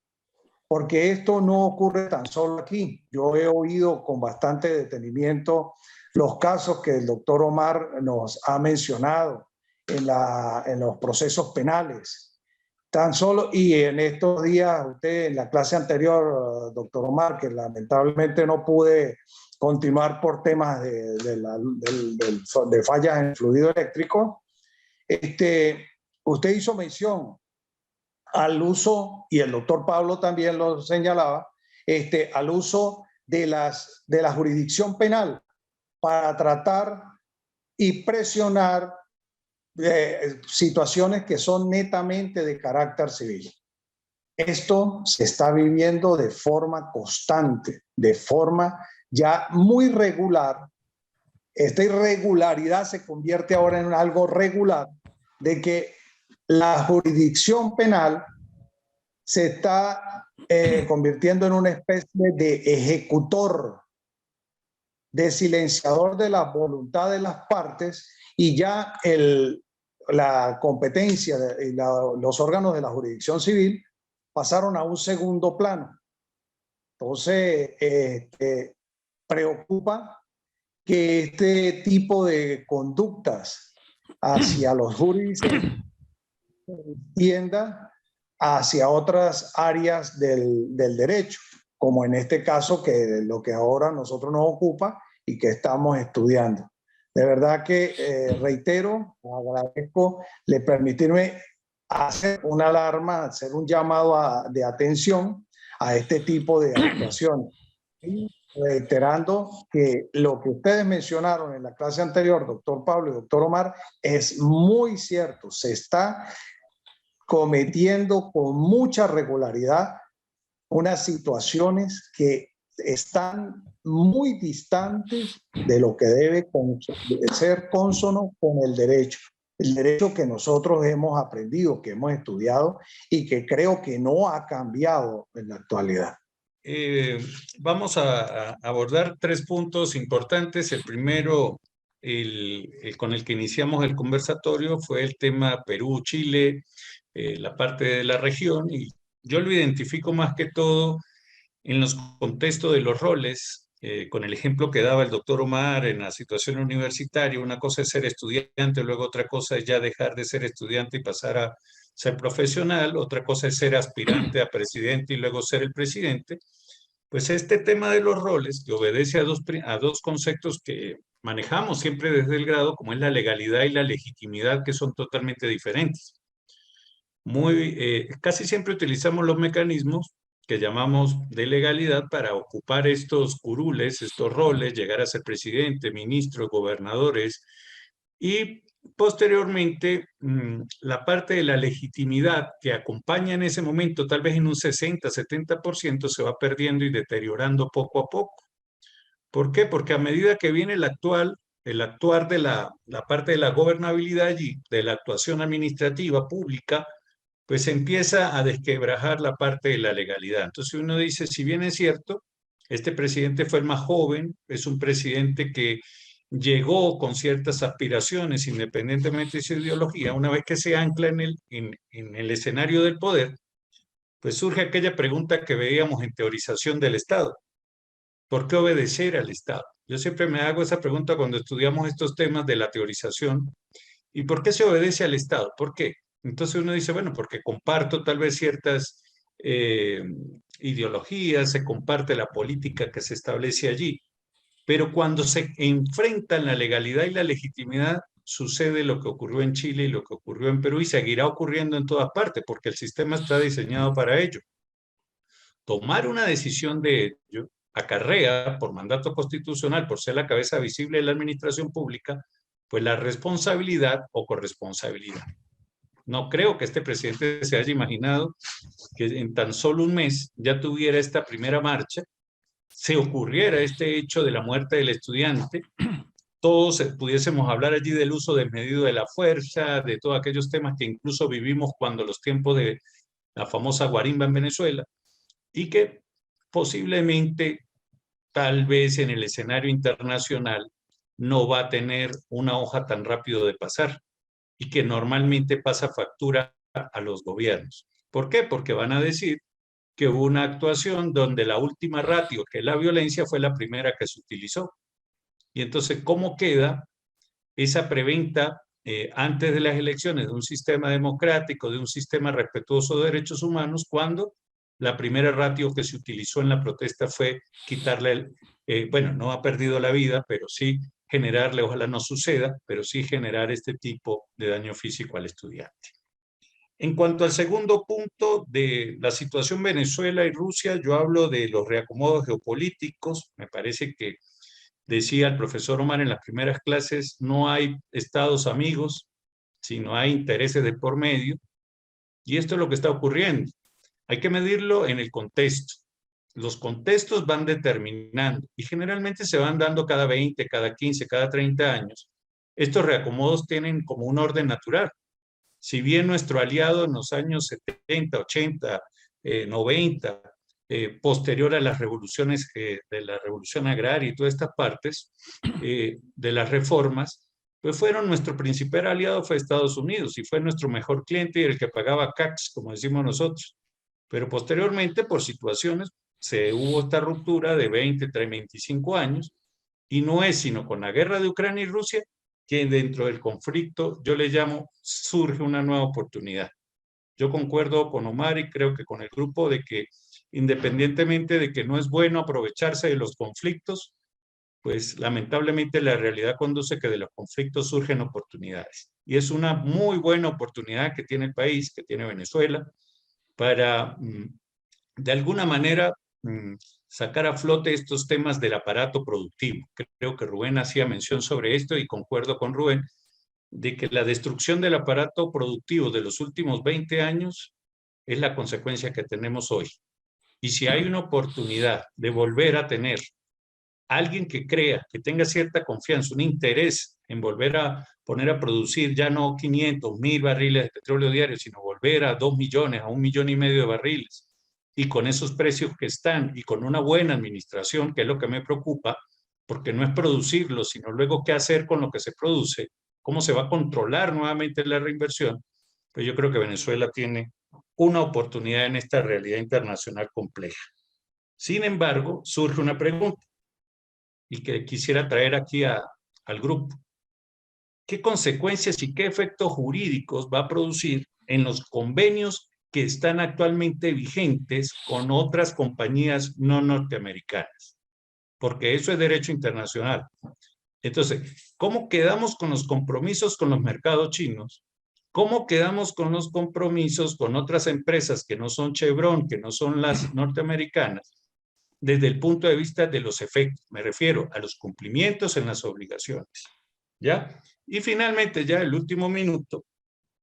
S4: porque esto no ocurre tan solo aquí. Yo he oído con bastante detenimiento los casos que el doctor Omar nos ha mencionado en los procesos penales. Tan solo, y en estos días, usted en la clase anterior, doctor Omar, que lamentablemente no pude continuar por temas de fallas en el fluido eléctrico, usted hizo mención al uso, y el doctor Pablo también lo señalaba, al uso de la jurisdicción penal para tratar y presionar situaciones que son netamente de carácter civil. Esto se está viviendo de forma constante, de forma ya muy regular. Esta irregularidad se convierte ahora en algo regular, de que la jurisdicción penal se está convirtiendo en una especie de ejecutor, de silenciador de la voluntad de las partes, y ya la competencia y los órganos de la jurisdicción civil pasaron a un segundo plano. Entonces, preocupa que este tipo de conductas hacia los juristas tienda hacia otras áreas del derecho, como en este caso, que lo que ahora nosotros nos ocupa y que estamos estudiando. De verdad que reitero, agradezco le permitirme hacer una alarma, hacer un llamado de atención a este tipo de actuaciones. Y reiterando que lo que ustedes mencionaron en la clase anterior, doctor Pablo y doctor Omar, es muy cierto. Se está cometiendo con mucha regularidad unas situaciones que están muy distantes de lo que debe ser cónsono con el derecho que nosotros hemos aprendido, que hemos estudiado y que creo que no ha cambiado en la actualidad.
S5: Vamos a abordar 3 puntos importantes. El primero, con el que iniciamos el conversatorio, fue el tema Perú-Chile, la parte de la región, y yo lo identifico más que todo en los contextos de los roles, con el ejemplo que daba el doctor Omar en la situación universitaria. Una cosa es ser estudiante, luego otra cosa es ya dejar de ser estudiante y pasar a ser profesional, otra cosa es ser aspirante a presidente y luego ser el presidente. Pues este tema de los roles, que obedece a dos conceptos que manejamos siempre desde el grado, como es la legalidad y la legitimidad, que son totalmente diferentes. Casi siempre utilizamos los mecanismos que llamamos de legalidad para ocupar estos curules, estos roles, llegar a ser presidente, ministro, gobernadores, y Posteriormente, la parte de la legitimidad que acompaña en ese momento, tal vez en un 60-70%, se va perdiendo y deteriorando poco a poco. ¿Por qué? Porque a medida que viene el actuar de la parte de la gobernabilidad y de la actuación administrativa pública, pues empieza a desquebrajar la parte de la legalidad. Entonces uno dice, si bien es cierto, este presidente fue el más joven, es un presidente que llegó con ciertas aspiraciones, independientemente de su ideología, una vez que se ancla en el escenario del poder, pues surge aquella pregunta que veíamos en teorización del Estado. ¿Por qué obedecer al Estado? Yo siempre me hago esa pregunta cuando estudiamos estos temas de la teorización. ¿Y por qué se obedece al Estado? ¿Por qué? Entonces uno dice, bueno, porque comparto tal vez ciertas ideologías, se comparte la política que se establece allí, pero cuando se enfrentan la legalidad y la legitimidad, sucede lo que ocurrió en Chile y lo que ocurrió en Perú y seguirá ocurriendo en todas partes, porque el sistema está diseñado para ello. Tomar una decisión de ello acarrea, por mandato constitucional, por ser la cabeza visible de la administración pública, pues la responsabilidad o corresponsabilidad. No creo que este presidente se haya imaginado que en tan solo un mes ya tuviera esta primera marcha, se ocurriera este hecho de la muerte del estudiante, todos pudiésemos hablar allí del uso desmedido de la fuerza, de todos aquellos temas que incluso vivimos cuando los tiempos de la famosa guarimba en Venezuela, y que posiblemente, tal vez en el escenario internacional, no va a tener una hoja tan rápido de pasar y que normalmente pasa factura a los gobiernos. ¿Por qué? Porque van a decir que hubo una actuación donde la última ratio, que es la violencia, fue la primera que se utilizó. Y entonces, ¿cómo queda esa preventa antes de las elecciones de un sistema democrático, de un sistema respetuoso de derechos humanos, cuando la primera ratio que se utilizó en la protesta fue quitarle, bueno, no ha perdido la vida, pero sí generarle, ojalá no suceda, pero sí generar este tipo de daño físico al estudiante? En cuanto al segundo punto de la situación Venezuela y Rusia, yo hablo de los reacomodos geopolíticos. Me parece que decía el profesor Omar en las primeras clases, no hay estados amigos, sino hay intereses de por medio. Y esto es lo que está ocurriendo. Hay que medirlo en el contexto. Los contextos van determinando y generalmente se van dando cada 20, cada 15, cada 30 años. Estos reacomodos tienen como un orden natural. Si bien nuestro aliado en los años 70, 80, 90, posterior a las revoluciones de la revolución agraria y todas estas partes de las reformas, pues fueron nuestro principal aliado fue Estados Unidos y fue nuestro mejor cliente y el que pagaba CACs, como decimos nosotros. Pero posteriormente, por situaciones, hubo esta ruptura de 20, 30, 25 años y no es sino con la guerra de Ucrania y Rusia que dentro del conflicto, yo le llamo, surge una nueva oportunidad. Yo concuerdo con Omar y creo que con el grupo de que independientemente de que no es bueno aprovecharse de los conflictos, pues lamentablemente la realidad conduce que de los conflictos surgen oportunidades. Y es una muy buena oportunidad que tiene el país, que tiene Venezuela, para de alguna manera sacar a flote estos temas del aparato productivo. Creo que Rubén hacía mención sobre esto y concuerdo con Rubén de que la destrucción del aparato productivo de los últimos 20 años es la consecuencia que tenemos hoy. Y si hay una oportunidad de volver a tener alguien que crea, que tenga cierta confianza, un interés en volver a poner a producir ya no 500, 1000 barriles de petróleo diarios, sino volver a 2 millones, a 1,5 millones de barriles, y con esos precios que están y con una buena administración, que es lo que me preocupa, porque no es producirlo, sino luego qué hacer con lo que se produce, cómo se va a controlar nuevamente la reinversión, pues yo creo que Venezuela tiene una oportunidad en esta realidad internacional compleja. Sin embargo, surge una pregunta y que quisiera traer aquí al grupo. ¿Qué consecuencias y qué efectos jurídicos va a producir en los convenios que están actualmente vigentes con otras compañías no norteamericanas? Porque eso es derecho internacional. Entonces, ¿cómo quedamos con los compromisos con los mercados chinos? ¿Cómo quedamos con los compromisos con otras empresas que no son Chevron, que no son las norteamericanas? Desde el punto de vista de los efectos, me refiero a los cumplimientos en las obligaciones, ¿ya? Y finalmente, ya el último minuto,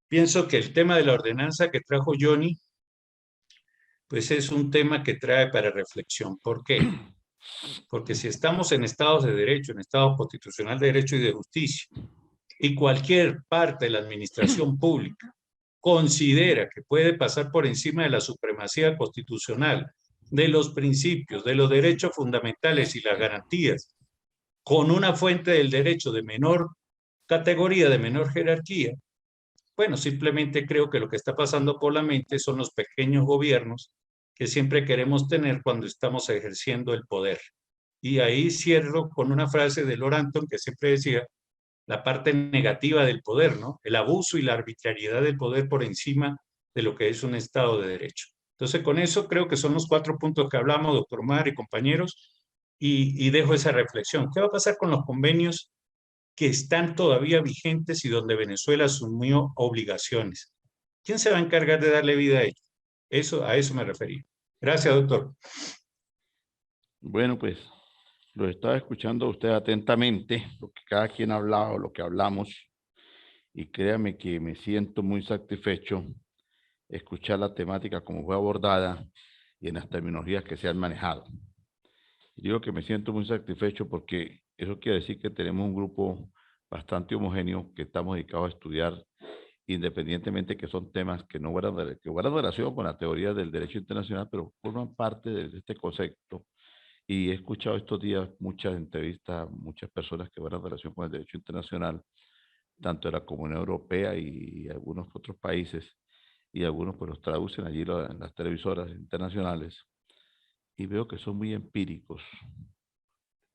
S5: pienso que el tema de la ordenanza que trajo Johnny, pues es un tema que trae para reflexión. ¿Por qué? Porque si estamos en estados de derecho, en estado constitucional de derecho y de justicia, y cualquier parte de la administración pública considera que puede pasar por encima de la supremacía constitucional, de los principios, de los derechos fundamentales y las garantías, con una fuente del derecho de menor categoría, de menor jerarquía, bueno, simplemente creo que lo que está pasando por la mente son los pequeños gobiernos que siempre queremos tener cuando estamos ejerciendo el poder. Y ahí cierro con una frase de Lord Acton que siempre decía, la parte negativa del poder, ¿no? El abuso y la arbitrariedad del poder por encima de lo que es un Estado de Derecho. Entonces, con eso creo que son los 4 puntos que hablamos, doctor Mar y compañeros, y dejo esa reflexión. ¿Qué va a pasar con los convenios que están todavía vigentes y donde Venezuela asumió obligaciones? ¿Quién se va a encargar de darle vida a ellos? A eso me refería. Gracias, doctor.
S1: Bueno, pues lo estaba escuchando a usted atentamente, lo que cada quien ha hablado, lo que hablamos, y créame que me siento muy satisfecho escuchar la temática como fue abordada y en las terminologías que se han manejado. Y digo que me siento muy satisfecho porque eso quiere decir que tenemos un grupo bastante homogéneo que estamos dedicados a estudiar, independientemente que son temas que no guardan relación con la teoría del derecho internacional, pero forman parte de este concepto. Y he escuchado estos días muchas entrevistas, muchas personas que guardan relación con el derecho internacional, tanto de la Comunidad Europea y algunos otros países, y algunos pues los traducen allí en las televisoras internacionales, y veo que son muy empíricos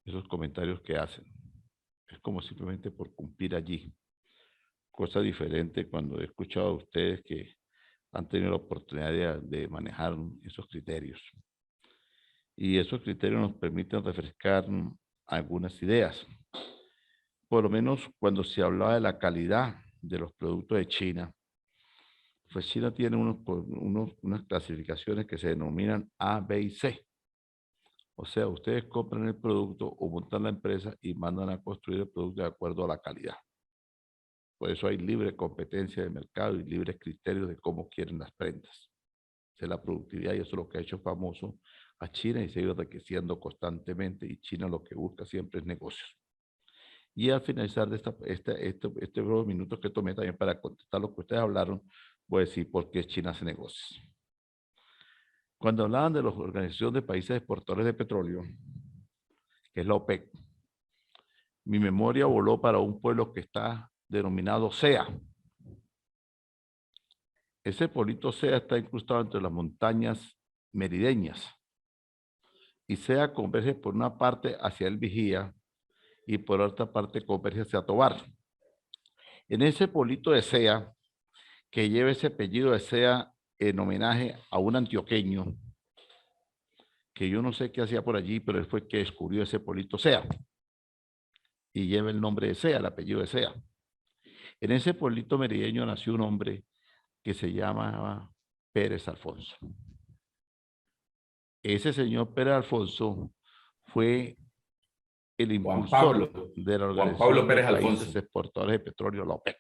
S1: esos comentarios que hacen. Es como simplemente por cumplir allí. Cosa diferente cuando he escuchado a ustedes que han tenido la oportunidad de manejar esos criterios. Y esos criterios nos permiten refrescar algunas ideas. Por lo menos cuando se hablaba de la calidad de los productos de China, pues China tiene unas clasificaciones que se denominan A, B y C. O sea, ustedes compran el producto o montan la empresa y mandan a construir el producto de acuerdo a la calidad. Por eso hay libre competencia de mercado y libres criterios de cómo quieren las prendas. Esa es la productividad y eso es lo que ha hecho famoso a China y se ha ido enriqueciendo constantemente, y China lo que busca siempre es negocios. Y al finalizar de este breve minutos que tomé también para contestar lo que ustedes hablaron, voy a decir por qué China hace negocios. Cuando hablaban de la Organización de Países Exportadores de Petróleo, que es la OPEC, mi memoria voló para un pueblo que está denominado CEA. Ese pueblito CEA está incrustado entre las montañas merideñas. Y CEA converge por una parte hacia el Vigía y por otra parte converge hacia Tobar. En ese pueblito de CEA, que lleva ese apellido de CEA en homenaje a un antioqueño, que yo no sé qué hacía por allí, pero él fue el que descubrió ese pueblito CEA. Y lleva el nombre de CEA, el apellido de CEA. En ese pueblito merideño nació un hombre que se llamaba Pérez Alfonso. Ese señor Pérez Alfonso fue el impulsor de la Organización de Países Exportadores de Petróleo, la OPEC.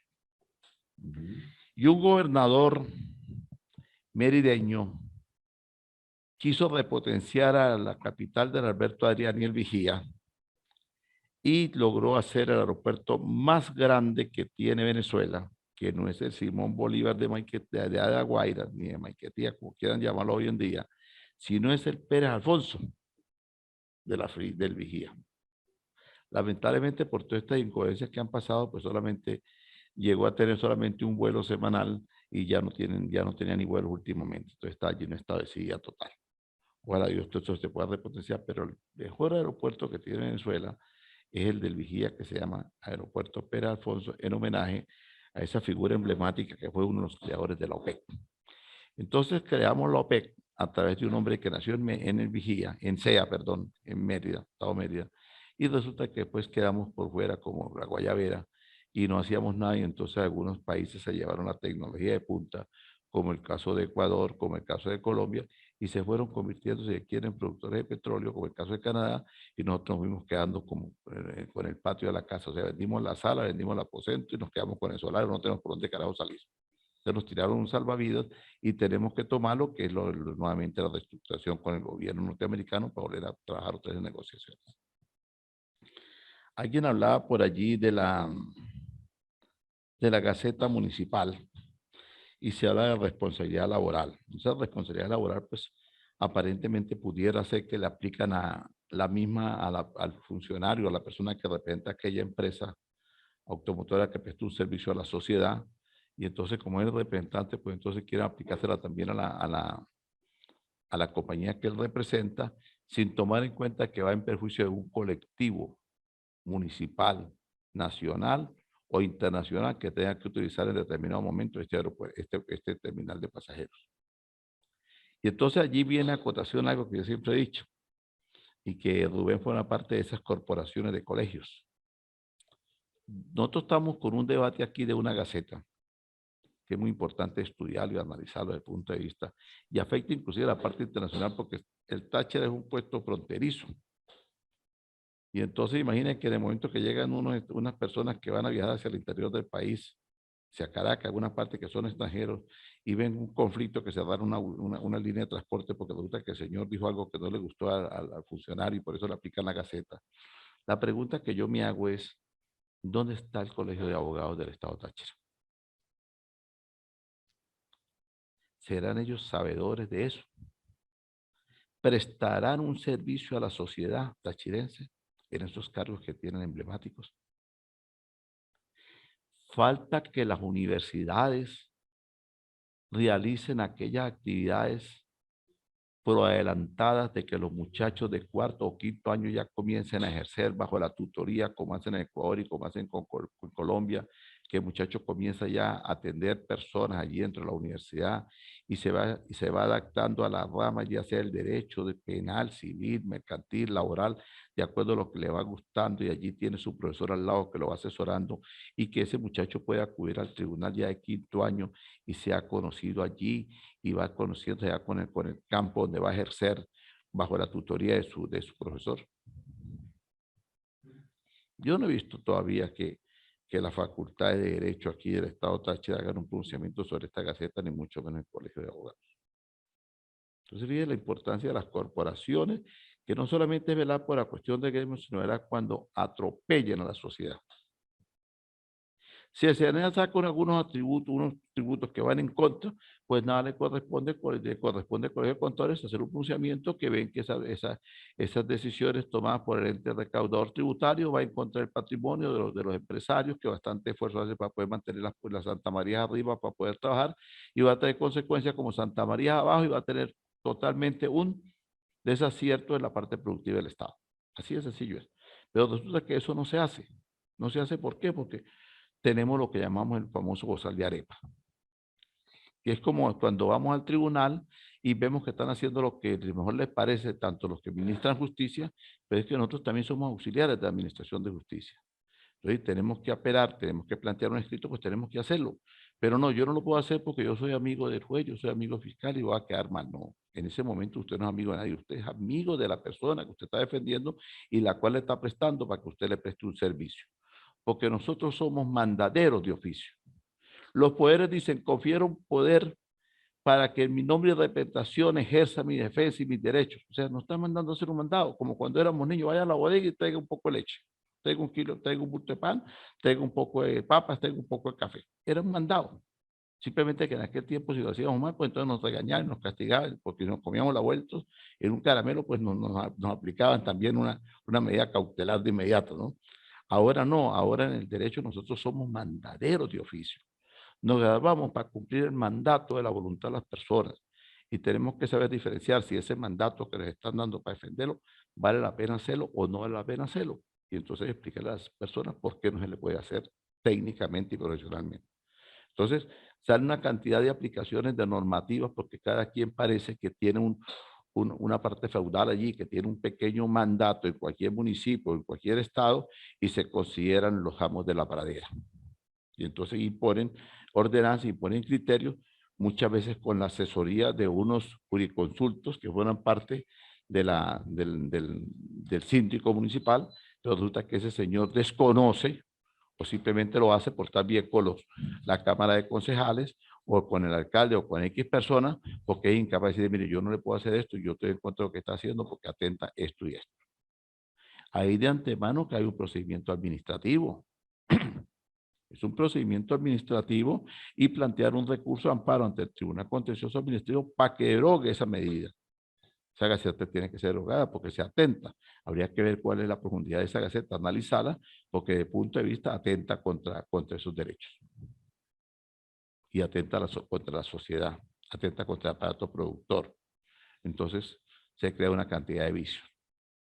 S1: Y un gobernador merideño quiso repotenciar a la capital del Alberto Adrián y el Vigía y logró hacer el aeropuerto más grande que tiene Venezuela, que no es el Simón Bolívar de La Guaira, ni de Maiquetía, como quieran llamarlo hoy en día, sino es el Pérez Alfonso del Vigía. Lamentablemente, por todas estas incoherencias que han pasado, pues solamente llegó a tener solamente un vuelo semanal y ya no tenía ni vuelos últimamente. Entonces está allí en estado de sequía total. Ojalá Dios todo se pueda repotenciar, pero el mejor aeropuerto que tiene Venezuela es el del Vigía, que se llama Aeropuerto Pérez Alfonso, en homenaje a esa figura emblemática que fue uno de los creadores de la OPEC. Entonces creamos la OPEC a través de un hombre que nació en el Vigía, en CEA, perdón, en Mérida, Estado Mérida, y resulta que después quedamos por fuera como la guayabera y no hacíamos nada, y entonces algunos países se llevaron la tecnología de punta, como el caso de Ecuador, como el caso de Colombia, y se fueron convirtiéndose si quieren en productores de petróleo, como el caso de Canadá, y nosotros nos fuimos quedando como, con el patio de la casa. O sea, vendimos la sala, vendimos el aposento y nos quedamos con el solar, no tenemos por dónde carajo salir. Se nos tiraron un salvavidas y tenemos que tomar lo que es nuevamente la reestructuración con el gobierno norteamericano para volver a trabajar otras negociaciones. Alguien hablaba por allí de la Gaceta Municipal y se habla de responsabilidad laboral. Esa responsabilidad laboral, pues, aparentemente pudiera ser que le aplican a la misma, al funcionario, a la persona que representa aquella empresa automotora que presta un servicio a la sociedad, y entonces como es el representante, pues entonces quieren aplicársela también a la compañía que él representa, sin tomar en cuenta que va en perjuicio de un colectivo municipal, nacional o internacional que tenga que utilizar en determinado momento este terminal de pasajeros. Y entonces allí viene a acotación algo que yo siempre he dicho, y que Rubén fue una parte de esas corporaciones de colegios. Nosotros estamos con un debate aquí de una gaceta, que es muy importante estudiarlo y analizarlo desde el punto de vista, y afecta inclusive a la parte internacional, porque el Táchira es un puesto fronterizo. Y entonces imaginen que en el momento que llegan unas personas que van a viajar hacia el interior del país, hacia Caracas, alguna parte que son extranjeros, y ven un conflicto que se da una línea de transporte porque resulta que el señor dijo algo que no le gustó al funcionario y por eso le aplican la gaceta. La pregunta que yo me hago es, ¿dónde está el Colegio de Abogados del Estado Táchira? ¿Serán ellos sabedores de eso? ¿Prestarán un servicio a la sociedad tachirense en esos cargos que tienen emblemáticos? Falta que las universidades realicen aquellas actividades proadelantadas de que los muchachos de cuarto o quinto año ya comiencen a ejercer bajo la tutoría, como hacen en Ecuador y como hacen con Colombia, que el muchacho comienza ya a atender personas allí dentro de la universidad y se va adaptando a las ramas, ya sea el derecho de penal, civil, mercantil, laboral, de acuerdo a lo que le va gustando, y allí tiene su profesor al lado que lo va asesorando, y que ese muchacho pueda acudir al tribunal ya de quinto año y sea conocido allí y va conociendo ya con el campo donde va a ejercer bajo la tutoría de su profesor. Yo no he visto todavía que la Facultad de Derecho aquí del Estado Táchira hagan un pronunciamiento sobre esta gaceta, ni mucho menos el Colegio de Abogados. Entonces, fíjense la importancia de las corporaciones, que no solamente es velar por la cuestión de gremios, sino velar cuando atropellen a la sociedad. Si el CNE saca unos tributos que van en contra, pues nada le corresponde al Colegio de Contadores hacer un pronunciamiento que ven que esas decisiones tomadas por el ente recaudador tributario va en contra del patrimonio de los empresarios, que bastante esfuerzo hace para poder mantener las Santa María arriba para poder trabajar, y va a tener consecuencias como Santa María abajo, y va a tener totalmente un desacierto en la parte productiva del Estado. Así de sencillo es. Pero resulta que eso no se hace. No se hace, ¿por qué? Porque tenemos lo que llamamos el famoso bozal de arepa, que es como cuando vamos al tribunal y vemos que están haciendo lo que mejor les parece, tanto los que administran justicia, pero es que nosotros también somos auxiliares de administración de justicia. Entonces tenemos que apelar, tenemos que plantear un escrito, pues tenemos que hacerlo. Pero no, yo no lo puedo hacer porque yo soy amigo del juez, yo soy amigo fiscal y voy a quedar mal. No, en ese momento usted no es amigo de nadie, usted es amigo de la persona que usted está defendiendo y la cual le está prestando para que usted le preste un servicio. Porque nosotros somos mandaderos de oficio. Los poderes dicen, confiero un poder para que en mi nombre y representación ejerza mi defensa y mis derechos. O sea, nos están mandando a hacer un mandado, como cuando éramos niños, vaya a la bodega y traiga un poco de leche, traiga un kilo, traiga un bulto de pan, traiga un poco de papas, traiga un poco de café. Era un mandado. Simplemente que en aquel tiempo, si lo hacíamos mal, pues entonces nos regañaban, nos castigaban, porque nos comíamos la vuelta en un caramelo, pues nos aplicaban también una medida cautelar de inmediato, ¿no? Ahora no, ahora en el derecho nosotros somos mandaderos de oficio. Nos grabamos para cumplir el mandato de la voluntad de las personas y tenemos que saber diferenciar si ese mandato que les están dando para defenderlo vale la pena hacerlo o no vale la pena hacerlo. Y entonces explicarle a las personas por qué no se le puede hacer técnicamente y profesionalmente. Entonces, sale una cantidad de aplicaciones de normativas porque cada quien parece que tiene una parte feudal allí, que tiene un pequeño mandato en cualquier municipio, en cualquier estado, y se consideran los amos de la pradera. Y entonces imponen ordenanzas, imponen criterios, muchas veces con la asesoría de unos jurisconsultos que fueran parte de del síndico municipal, pero resulta que ese señor desconoce o simplemente lo hace por estar bien con la Cámara de Concejales o con el alcalde o con X persona, porque es incapaz de decir, mire, yo no le puedo hacer esto, yo estoy en contra de lo que está haciendo porque atenta esto y esto. Ahí de antemano que hay un procedimiento administrativo. Es un procedimiento administrativo y plantear un recurso de amparo ante el Tribunal Contencioso Administrativo para que derogue esa medida. Esa gaceta tiene que ser derogada porque se atenta. Habría que ver cuál es la profundidad de esa gaceta, analizarla, porque desde el punto de vista atenta contra esos derechos. Y atenta contra la sociedad, atenta contra el aparato productor. Entonces, se crea una cantidad de vicios.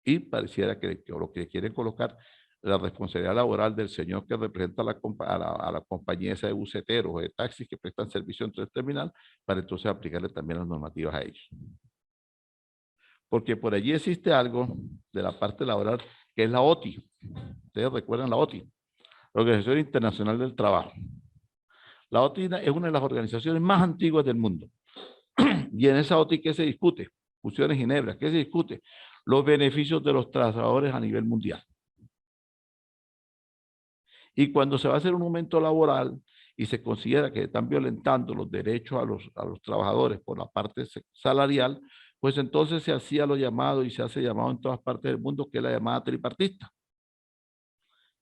S1: Y pareciera que lo que quieren colocar la responsabilidad laboral del señor que representa a la compañía esa de buceteros o de taxis que prestan servicio entre el terminal, para entonces aplicarle también las normativas a ellos. Porque por allí existe algo de la parte laboral que es la OTI. Ustedes recuerdan la OTI, la Organización Internacional del Trabajo. La OTI es una de las organizaciones más antiguas del mundo. Y en esa OTI, ¿qué se discute? Fusiones Ginebra, ¿qué se discute? Los beneficios de los trabajadores a nivel mundial. Y cuando se va a hacer un aumento laboral y se considera que están violentando los derechos a los trabajadores por la parte salarial, pues entonces se hacía lo llamado y se hace llamado en todas partes del mundo, que es la llamada tripartista,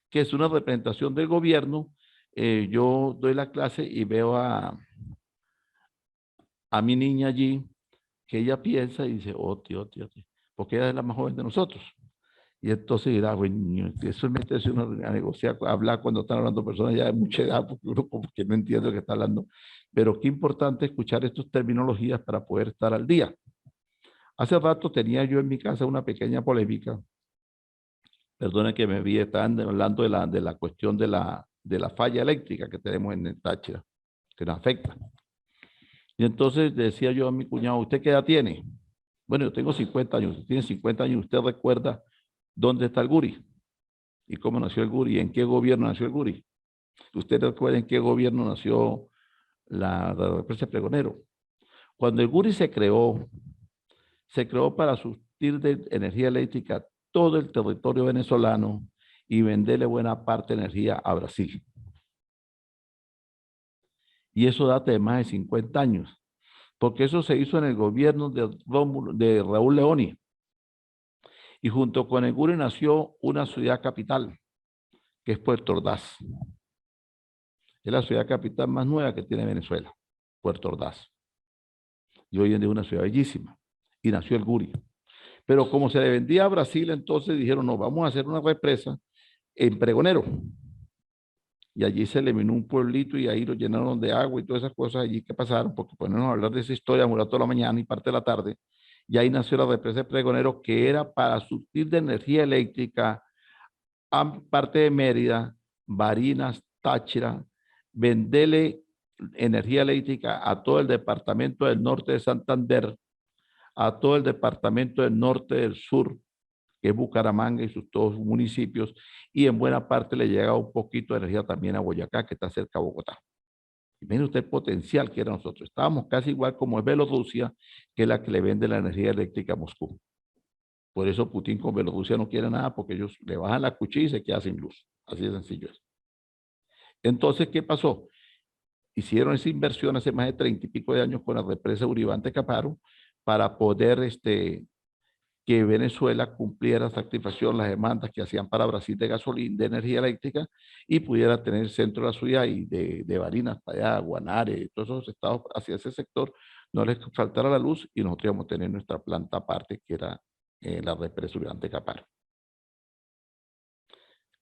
S1: que es una representación del gobierno. Yo doy la clase y veo a mi niña allí, que ella piensa y dice, oh, tío, porque ella es la más joven de nosotros. Y entonces dirá, bueno, eso es meterse uno a negociar, a hablar cuando están hablando personas ya de mucha edad, porque uno como que no entiende lo que está hablando. Pero qué importante escuchar estas terminologías para poder estar al día. Hace rato tenía yo en mi casa una pequeña polémica. Perdone que me vi, estaban hablando de la cuestión de la falla eléctrica que tenemos en el Táchira, que nos afecta. Y entonces decía yo a mi cuñado, ¿usted qué edad tiene? Bueno, yo tengo 50 años. Usted tiene 50 años, ¿usted recuerda dónde está el Guri? ¿Y cómo nació el Guri? ¿En qué gobierno nació el Guri? ¿Usted recuerda en qué gobierno nació la represa Pregonero? Cuando el Guri se creó para surtir de energía eléctrica todo el territorio venezolano y venderle buena parte de energía a Brasil. Y eso data de más de 50 años, porque eso se hizo en el gobierno de Raúl Leoni. Y junto con el Guri nació una ciudad capital, que es Puerto Ordaz. Es la ciudad capital más nueva que tiene Venezuela, Puerto Ordaz. Y hoy en día es una ciudad bellísima. Y nació el Guri. Pero como se le vendía a Brasil, entonces dijeron, no, vamos a hacer una represa en Pregonero. Y allí se eliminó un pueblito y ahí lo llenaron de agua y todas esas cosas allí que pasaron, porque ponernos a hablar de esa historia, murar toda la mañana y parte de la tarde. Y ahí nació la represa de Pregonero, que era para surtir de energía eléctrica a parte de Mérida, Barinas, Táchira, venderle energía eléctrica a todo el departamento del norte de Santander, a todo el departamento del norte del sur, que es Bucaramanga y sus todos sus municipios, y en buena parte le llega un poquito de energía también a Boyacá, que está cerca de Bogotá. Y miren usted el potencial que era nosotros. Estábamos casi igual como es Bielorrusia, que es la que le vende la energía eléctrica a Moscú. Por eso Putin con Bielorrusia no quiere nada, porque ellos le bajan la cuchilla y se queda sin luz. Así de sencillo es. Entonces, ¿qué pasó? Hicieron esa inversión hace más de 30 y pico de años con la represa Uribante Caparo para poder que Venezuela cumpliera satisfacción las demandas que hacían para Brasil de gasolina, de energía eléctrica, y pudiera tener el centro de la ciudad y de Barinas para allá, Guanare, todos esos estados hacia ese sector, no les faltara la luz y nosotros íbamos a tener nuestra planta aparte, que era la represa Uribante Caparo.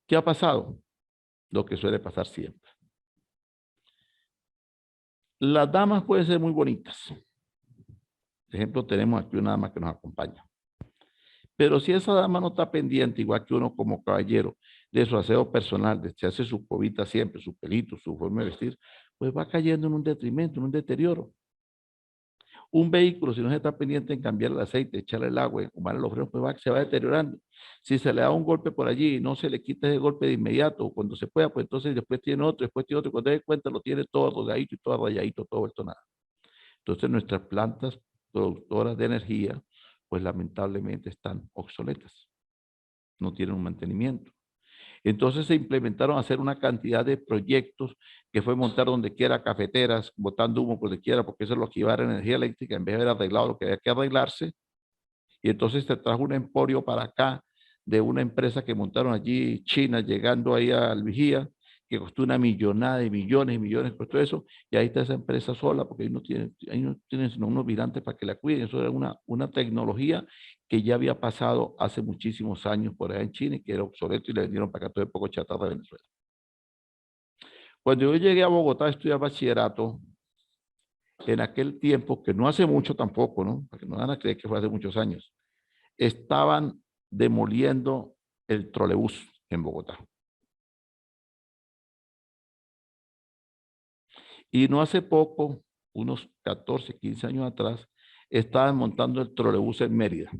S1: ¿Qué ha pasado? Lo que suele pasar siempre. Las damas pueden ser muy bonitas. Por ejemplo, tenemos aquí una dama que nos acompaña. Pero si esa dama no está pendiente, igual que uno como caballero, de su aseo personal, de se hace su cobita siempre, su pelito, su forma de vestir, pues va cayendo en un detrimento, en un deterioro. Un vehículo, si no se está pendiente en cambiar el aceite, echarle el agua, humarle los frenos, pues se va deteriorando. Si se le da un golpe por allí y no se le quita ese golpe de inmediato, o cuando se pueda, pues entonces después tiene otro, cuando se dé cuenta lo tiene todo rodeadito y todo rayadito, todo vuelto nada. Entonces nuestras plantas productoras de energía, pues lamentablemente están obsoletas, no tienen un mantenimiento. Entonces se implementaron hacer una cantidad de proyectos que fue montar donde quiera cafeteras, botando humo por donde quiera, porque eso es lo que iba a dar energía eléctrica en vez de haber arreglado lo que había que arreglarse. Y entonces se trajo un emporio para acá de una empresa que montaron allí, China, llegando ahí al Vigía, que costó una millonada de millones y millones, costó eso, y ahí está esa empresa sola, porque ahí no tienen sino unos vigilantes para que la cuiden. Eso era una tecnología que ya había pasado hace muchísimos años por allá en China y que era obsoleto y le vendieron para acá todo el poco chatarra de Venezuela. Cuando yo llegué a Bogotá a estudiar bachillerato, en aquel tiempo, que no hace mucho tampoco, ¿no? Para que no van a creer que fue hace muchos años, estaban demoliendo el trolebús en Bogotá. Y no hace poco, unos 14, 15 años atrás, estaban montando el trolebús en Mérida.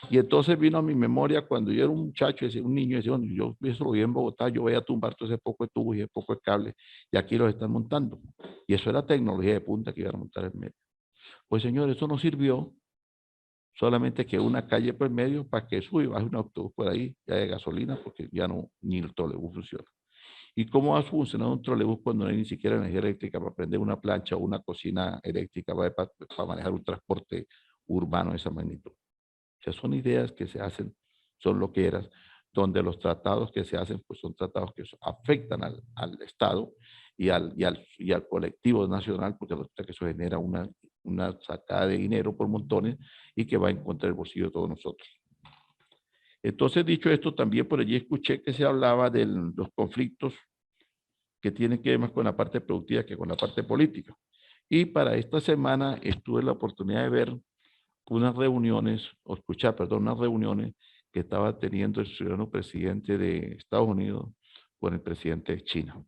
S1: Y entonces vino a mi memoria cuando yo era un muchacho, un niño, decía, bueno, yo eso lo vi en Bogotá, yo voy a tumbar todo ese poco de tubos y ese poco de cable, y aquí los están montando. Y eso era tecnología de punta que iban a montar en Mérida. Pues señor, eso no sirvió, solamente que una calle por medio para que suba y baje un autobús por ahí, ya de gasolina, porque ya no, ni el trolebús funciona. ¿Y cómo va a funcionar un trolebús cuando no hay ni siquiera energía eléctrica para prender una plancha o una cocina eléctrica para manejar un transporte urbano de esa magnitud? O sea, son ideas que se hacen, son loqueras, donde los tratados que se hacen, pues son tratados que afectan al Estado y al colectivo nacional, porque resulta que eso genera una sacada de dinero por montones y que va en contra del bolsillo de todos nosotros. Entonces, dicho esto, también por allí escuché que se hablaba de los conflictos que tienen que ver más con la parte productiva que con la parte política. Y para esta semana tuve la oportunidad de ver unas reuniones, o escuchar, perdón, unas reuniones que estaba teniendo el ciudadano presidente de Estados Unidos con el presidente de China.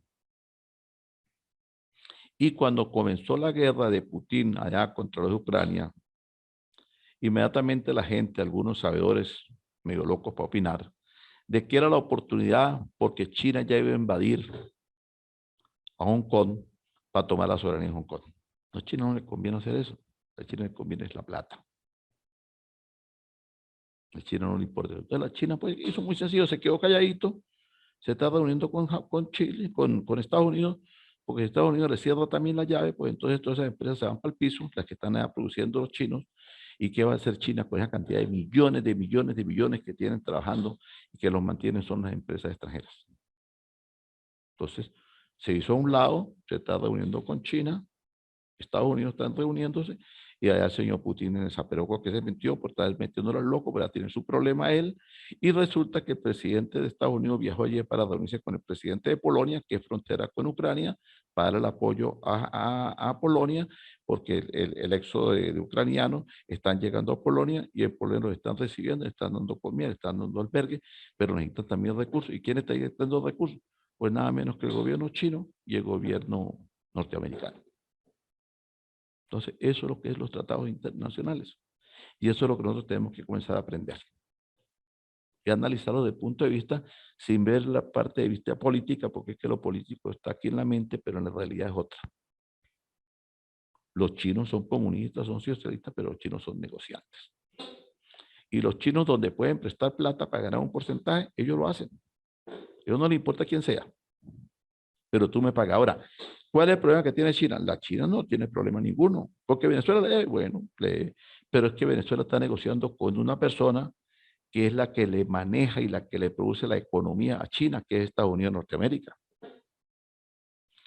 S1: Y cuando comenzó la guerra de Putin allá contra los de Ucrania, inmediatamente la gente, algunos sabedores medio locos para opinar, de que era la oportunidad porque China ya iba a invadir a Hong Kong para tomar la soberanía en Hong Kong. A China no le conviene hacer eso. A China le conviene es la plata. A China no le importa. Entonces la China pues hizo muy sencillo, se quedó calladito, se está reuniendo con Chile, con Estados Unidos, porque Estados Unidos le cierra también la llave, pues entonces todas esas empresas se van para el piso, las que están produciendo los chinos. ¿Y qué va a hacer China con esa cantidad de millones, de millones, de millones que tienen trabajando y que los mantienen son las empresas extranjeras? Entonces, se hizo a un lado, se está reuniendo con China, Estados Unidos están reuniéndose, y allá el señor Putin en esa peroco que se metió por estar metiéndolo al loco, pero tiene su problema él, y resulta que el presidente de Estados Unidos viajó ayer para reunirse con el presidente de Polonia, que es frontera con Ucrania, para el apoyo a Polonia, porque el éxodo de ucranianos están llegando a Polonia, y en Polonia los están recibiendo, están dando comida, están dando albergue, pero necesitan también recursos. ¿Y quién está dando recursos? Pues nada menos que el gobierno chino y el gobierno norteamericano. Entonces, eso es lo que es los tratados internacionales. Y eso es lo que nosotros tenemos que comenzar a aprender. Y analizarlo desde el punto de vista, sin ver la parte de vista política, porque es que lo político está aquí en la mente, pero en la realidad es otra. Los chinos son comunistas, son socialistas, pero los chinos son negociantes. Y los chinos donde pueden prestar plata para ganar un porcentaje, ellos lo hacen. A ellos no les importa quién sea. Pero tú me pagas. Ahora, ¿cuál es el problema que tiene China? La China no tiene problema ninguno, porque Venezuela lee, bueno, lee, pero es que Venezuela está negociando con una persona que es la que le maneja y la que le produce la economía a China, que es Estados Unidos de Norteamérica.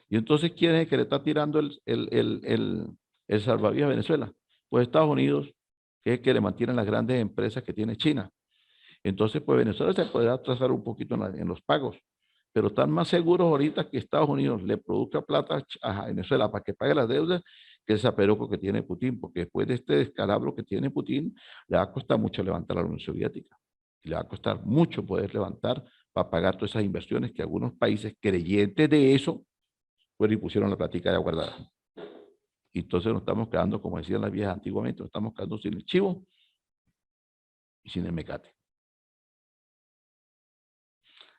S1: Y entonces, ¿quién es el que le está tirando el salvavidas a Venezuela? Pues Estados Unidos, que es el que le mantiene las grandes empresas que tiene China. Entonces, pues Venezuela se podrá atrasar un poquito en los pagos, pero están más seguros ahorita que Estados Unidos le produzca plata a Venezuela para que pague las deudas que el zaperoco que tiene Putin, porque después de este descalabro que tiene Putin, le va a costar mucho levantar a la Unión Soviética. Y le va a costar mucho poder levantar para pagar todas esas inversiones que algunos países creyentes de eso, pues y pusieron la plática ya guardada. Y entonces nos estamos quedando, como decían las viejas antiguamente, nos estamos quedando sin el chivo y sin el mecate.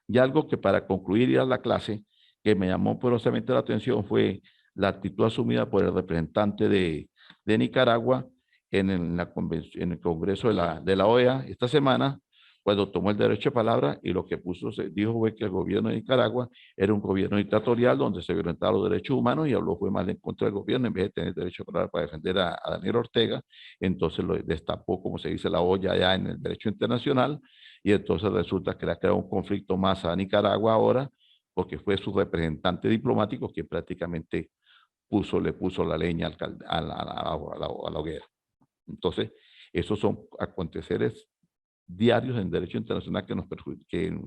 S1: Y algo que para concluir ya la clase, que me llamó poderosamente la atención fue la actitud asumida por el representante de Nicaragua en el Congreso de la OEA esta semana, cuando tomó el derecho de palabra y lo que dijo fue que el gobierno de Nicaragua era un gobierno dictatorial donde se violentaban los derechos humanos y habló fue mal en contra del gobierno en vez de tener derecho de palabra para defender a Daniel Ortega. Entonces lo destapó, como se dice, la olla ya en el derecho internacional y entonces resulta que le ha creado un conflicto más a Nicaragua ahora porque fue su representante diplomático que prácticamente le puso la leña a la hoguera. Entonces, esos son aconteceres diarios en derecho internacional que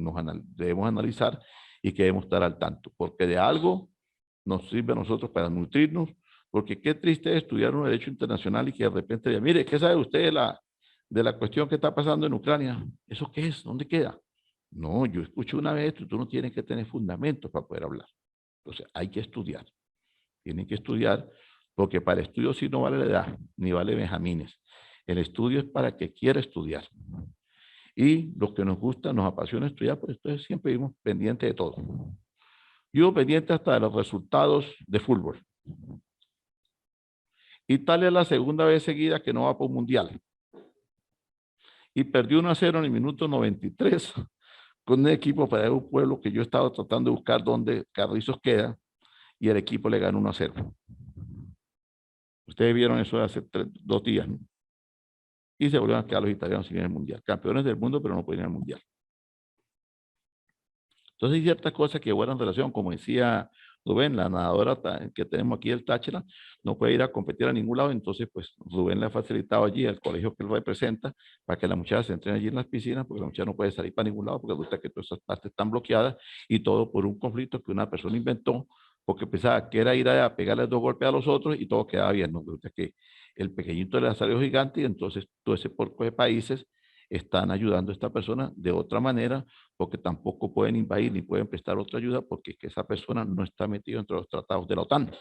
S1: debemos analizar y que debemos estar al tanto, porque de algo nos sirve a nosotros para nutrirnos, porque qué triste es estudiar un derecho internacional y que de repente diga, mire, ¿qué sabe usted de la cuestión que está pasando en Ucrania? ¿Eso qué es? ¿Dónde queda? No, yo escuché una vez, tú no tienes que tener fundamentos para poder hablar. Entonces, hay que estudiar. Tienen que estudiar, porque para estudio sí no vale la edad, ni vale benjamines. El estudio es para el que quiera estudiar. Y los que nos gusta, nos apasiona estudiar, pues entonces siempre vivimos pendientes de todo. Yo pendiente hasta de los resultados de fútbol. Italia es la segunda vez seguida que no va por un mundial. Y perdió 1-0 en el minuto 93 con un equipo para un pueblo que yo estaba tratando de buscar dónde Carrizos queda y el equipo le ganó 1-0. Ustedes vieron eso hace 2 días, ¿no? Y se volvieron a quedar los italianos sin el mundial. Campeones del mundo, pero no pueden ir al mundial. Entonces hay ciertas cosas que guardan relación, como decía Rubén, la nadadora que tenemos aquí del Táchira, no puede ir a competir a ningún lado, entonces pues Rubén le ha facilitado allí al colegio que él representa para que la muchacha se entrene allí en las piscinas, porque la muchacha no puede salir para ningún lado, porque resulta que todas esas partes están bloqueadas y todo por un conflicto que una persona inventó, porque pensaba que era ir a pegarle 2 golpes a los otros y todo quedaba bien, ¿no? Resulta que el pequeñito le ha salido gigante y entonces todo ese porco de países están ayudando a esta persona de otra manera, porque tampoco pueden invadir ni pueden prestar otra ayuda porque es que esa persona no está metida entre los tratados de la OTAN.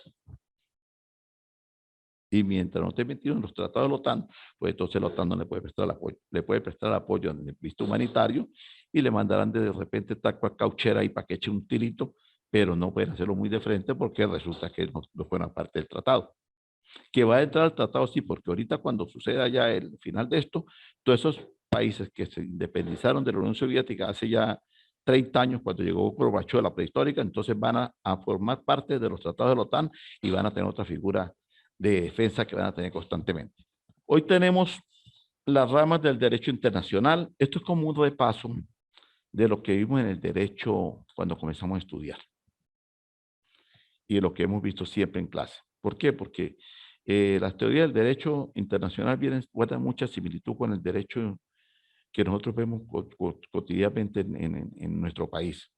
S1: Y mientras no esté metido en los tratados de la OTAN, pues entonces la OTAN no le puede prestar el apoyo. Le puede prestar apoyo en el visto humanitario y le mandarán de repente taco a cauchera y para que eche un tirito, pero no pueden hacerlo muy de frente porque resulta que no fueron parte del tratado. Que va a entrar al tratado, sí, porque ahorita cuando suceda ya el final de esto, todos esos países que se independizaron de la Unión Soviética hace ya 30 años, cuando llegó Gorbachev a la prehistórica, entonces van a formar parte de los tratados de la OTAN y van a tener otra figura de defensa que van a tener constantemente. Hoy tenemos las ramas del derecho internacional. Esto es como un repaso de lo que vimos en el derecho cuando comenzamos a estudiar y de lo que hemos visto siempre en clase. ¿Por qué? Porque las teorías del derecho internacional guardan mucha similitud con el derecho que nosotros vemos cotidianamente en nuestro país.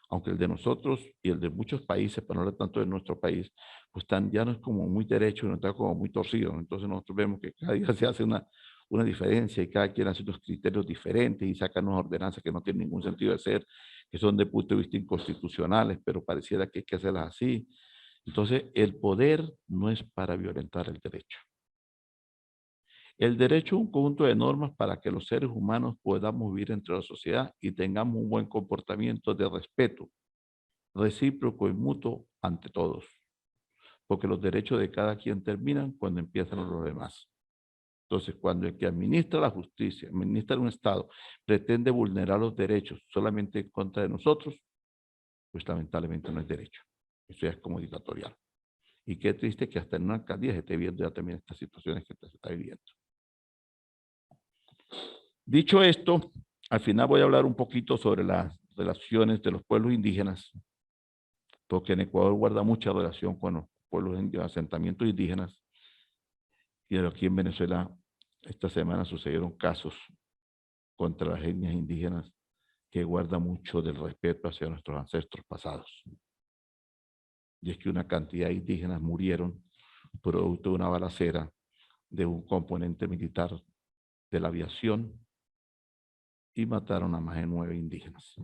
S1: Aunque el de nosotros y el de muchos países, pero no hablar tanto de nuestro país, pues ya no es como muy derecho, no está como muy torcido. Entonces nosotros vemos que cada día se hace una diferencia y cada quien hace unos criterios diferentes y saca unas ordenanzas que no tienen ningún sentido de ser, que son de punto de vista inconstitucionales, pero pareciera que hay que hacerlas así. Entonces, el poder no es para violentar el derecho. El derecho es un conjunto de normas para que los seres humanos podamos vivir entre la sociedad y tengamos un buen comportamiento de respeto recíproco y mutuo ante todos. Porque los derechos de cada quien terminan cuando empiezan los demás. Entonces, cuando el que administra la justicia, administra un Estado, pretende vulnerar los derechos solamente en contra de nosotros, pues lamentablemente no es derecho. Eso ya es como dictatorial. Y qué triste que hasta en una alcaldía se esté viendo ya también estas situaciones que se está viviendo. Dicho esto, al final voy a hablar un poquito sobre las relaciones de los pueblos indígenas, porque en Ecuador guarda mucha relación con los pueblos indígenas, asentamientos indígenas, y aquí en Venezuela esta semana sucedieron casos contra las etnias indígenas que guarda mucho del respeto hacia nuestros ancestros pasados. Y es que una cantidad de indígenas murieron producto de una balacera de un componente militar de la aviación y mataron a más de 9 indígenas.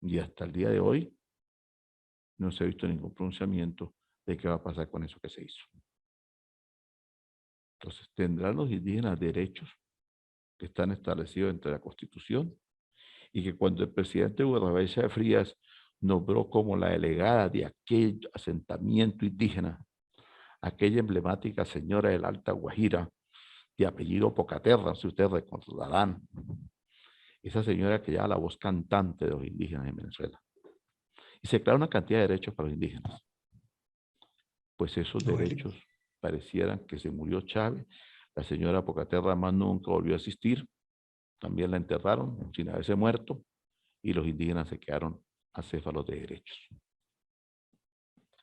S1: Y hasta el día de hoy no se ha visto ningún pronunciamiento de qué va a pasar con eso que se hizo. Entonces, ¿tendrán los indígenas derechos que están establecidos entre la Constitución? Y que cuando el presidente Hugo Chávez Frías nombró como la delegada de aquel asentamiento indígena, aquella emblemática señora del Alta Guajira, de apellido Pocaterra, si ustedes recordarán. Esa señora que lleva la voz cantante de los indígenas en Venezuela. Y se crea una cantidad de derechos para los indígenas. Pues esos derechos parecieran que se murió Chávez. La señora Pocaterra más nunca volvió a asistir. También la enterraron sin haberse muerto. Y los indígenas se quedaron acéfalos de derechos.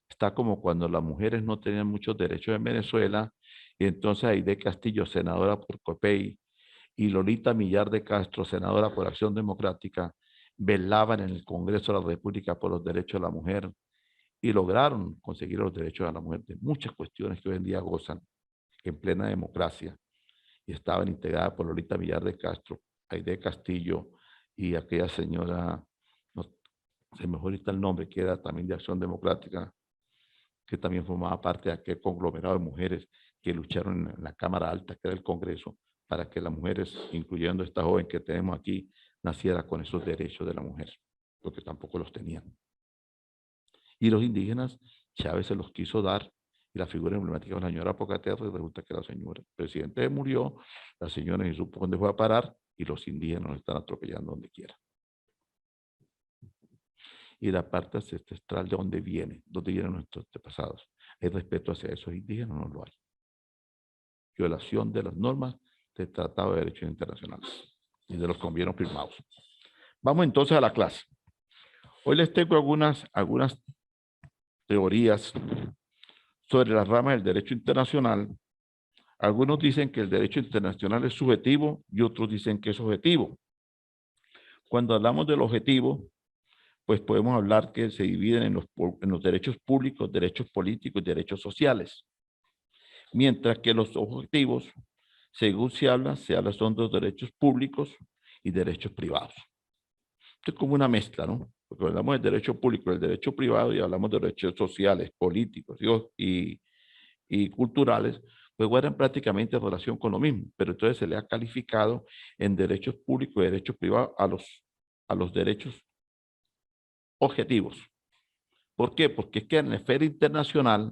S1: Está como cuando las mujeres no tenían muchos derechos en Venezuela. Y entonces Aide Castillo, senadora por COPEI, y Lolita Millar de Castro, senadora por Acción Democrática, velaban en el Congreso de la República por los derechos de la mujer y lograron conseguir los derechos de la mujer de muchas cuestiones que hoy en día gozan en plena democracia. Y estaban integradas por Lolita Millar de Castro, Aide Castillo y aquella señora, no sé mejor está el nombre, que era también de Acción Democrática, que también formaba parte de aquel conglomerado de mujeres que lucharon en la Cámara Alta, que era el Congreso, para que las mujeres, incluyendo esta joven que tenemos aquí, naciera con esos derechos de la mujer, porque tampoco los tenían. Y los indígenas, Chávez se los quiso dar, y la figura emblemática de la señora Pocaterra, y resulta que la señora, el presidente murió, la señora ni supo dónde fue a parar, y los indígenas nos están atropellando donde quiera. Y la parte ancestral de dónde vienen nuestros antepasados. ¿Hay respeto hacia esos indígenas? No lo hay. Violación de las normas del Tratado de Derechos Internacionales y de los convenios firmados. Vamos entonces a la clase. Hoy les tengo algunas teorías sobre las ramas del derecho internacional. Algunos dicen que el derecho internacional es subjetivo y otros dicen que es objetivo. Cuando hablamos del objetivo, pues podemos hablar que se dividen en los derechos públicos, derechos políticos y derechos sociales. Mientras que los objetivos, según se habla son de los derechos públicos y derechos privados. Esto es como una mezcla, ¿no? Porque hablamos del derecho público y del derecho privado y hablamos de derechos sociales, políticos y culturales, pues guardan prácticamente relación con lo mismo, pero entonces se le ha calificado en derechos públicos y derechos privados a los derechos objetivos. ¿Por qué? Porque es que en la esfera internacional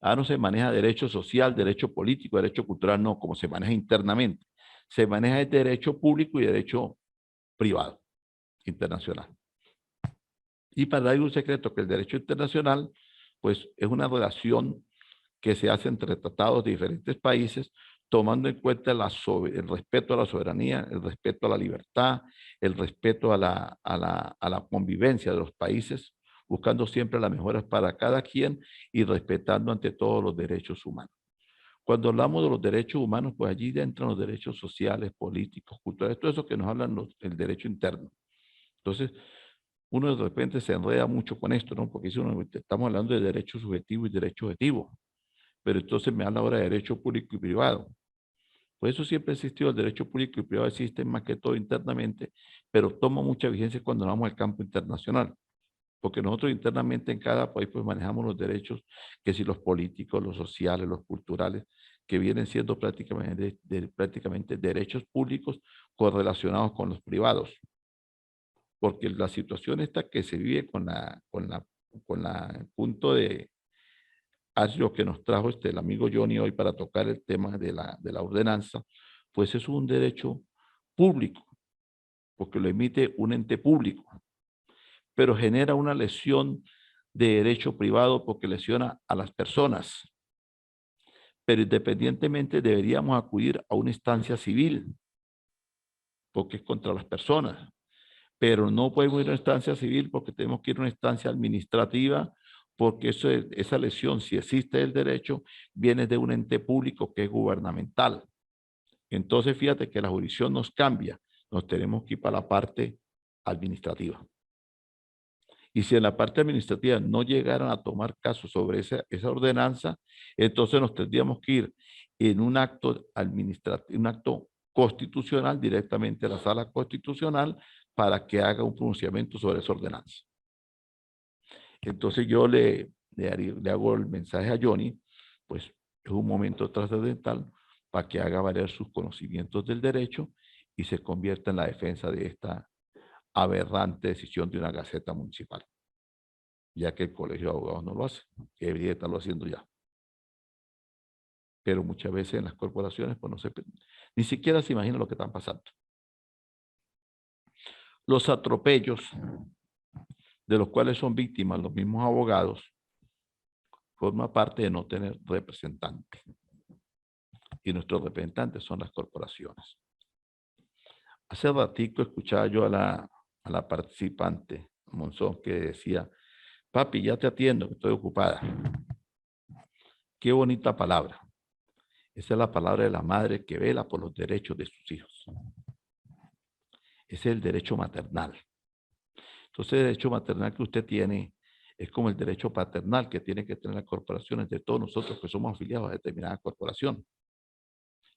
S1: no se maneja derecho social, derecho político, derecho cultural, no, como se maneja internamente. Se maneja el derecho público y derecho privado internacional. Y para dar un secreto que el derecho internacional, pues es una relación que se hace entre tratados de diferentes países, tomando en cuenta el respeto a la soberanía, el respeto a la libertad, el respeto a la convivencia de los países, buscando siempre las mejoras para cada quien y respetando ante todo los derechos humanos. Cuando hablamos de los derechos humanos, pues allí entran los derechos sociales, políticos, culturales, todo eso que nos hablan el derecho interno. Entonces, uno de repente se enreda mucho con esto, ¿no? Porque estamos hablando de derecho subjetivo y derecho objetivo, pero entonces me habla ahora de derecho público y privado. Por eso siempre existió el derecho público y privado, existen más que todo internamente, pero toma mucha vigencia cuando vamos al campo internacional. Porque nosotros internamente en cada país pues manejamos los derechos, que si los políticos, los sociales, los culturales, que vienen siendo prácticamente derechos públicos correlacionados con los privados. Porque la situación esta que se vive con el punto de lo que nos trajo el amigo Johnny hoy para tocar el tema de la ordenanza, pues es un derecho público, porque lo emite un ente público, pero genera una lesión de derecho privado porque lesiona a las personas. Pero independientemente deberíamos acudir a una instancia civil, porque es contra las personas. Pero no podemos ir a una instancia civil porque tenemos que ir a una instancia administrativa, porque esa lesión, si existe el derecho, viene de un ente público que es gubernamental. Entonces, fíjate que la jurisdicción nos cambia. Nos tenemos que ir para la parte administrativa. Y si en la parte administrativa no llegaran a tomar caso sobre esa ordenanza, entonces nos tendríamos que ir en un acto administrativo, un acto constitucional directamente a la sala constitucional para que haga un pronunciamiento sobre esa ordenanza. Entonces yo le hago el mensaje a Johnny, pues es un momento trascendental para que haga valer sus conocimientos del derecho y se convierta en la defensa de esta aberrante decisión de una gaceta municipal. ya que el Colegio de Abogados no lo hace, que debería estarlo haciendo ya. Pero muchas veces en las corporaciones pues no se, ni siquiera se imagina lo que están pasando. Los atropellos de los cuales son víctimas los mismos abogados forma parte de no tener representantes. Y nuestros representantes son las corporaciones. Hace ratico escuchaba yo a la participante, Monzón, que decía, papi, ya te atiendo, que estoy ocupada. Qué bonita palabra. Esa es la palabra de la madre que vela por los derechos de sus hijos. Ese es el derecho maternal. Entonces, el derecho maternal que usted tiene es como el derecho paternal que tienen que tener las corporaciones de todos nosotros que somos afiliados a determinada corporación.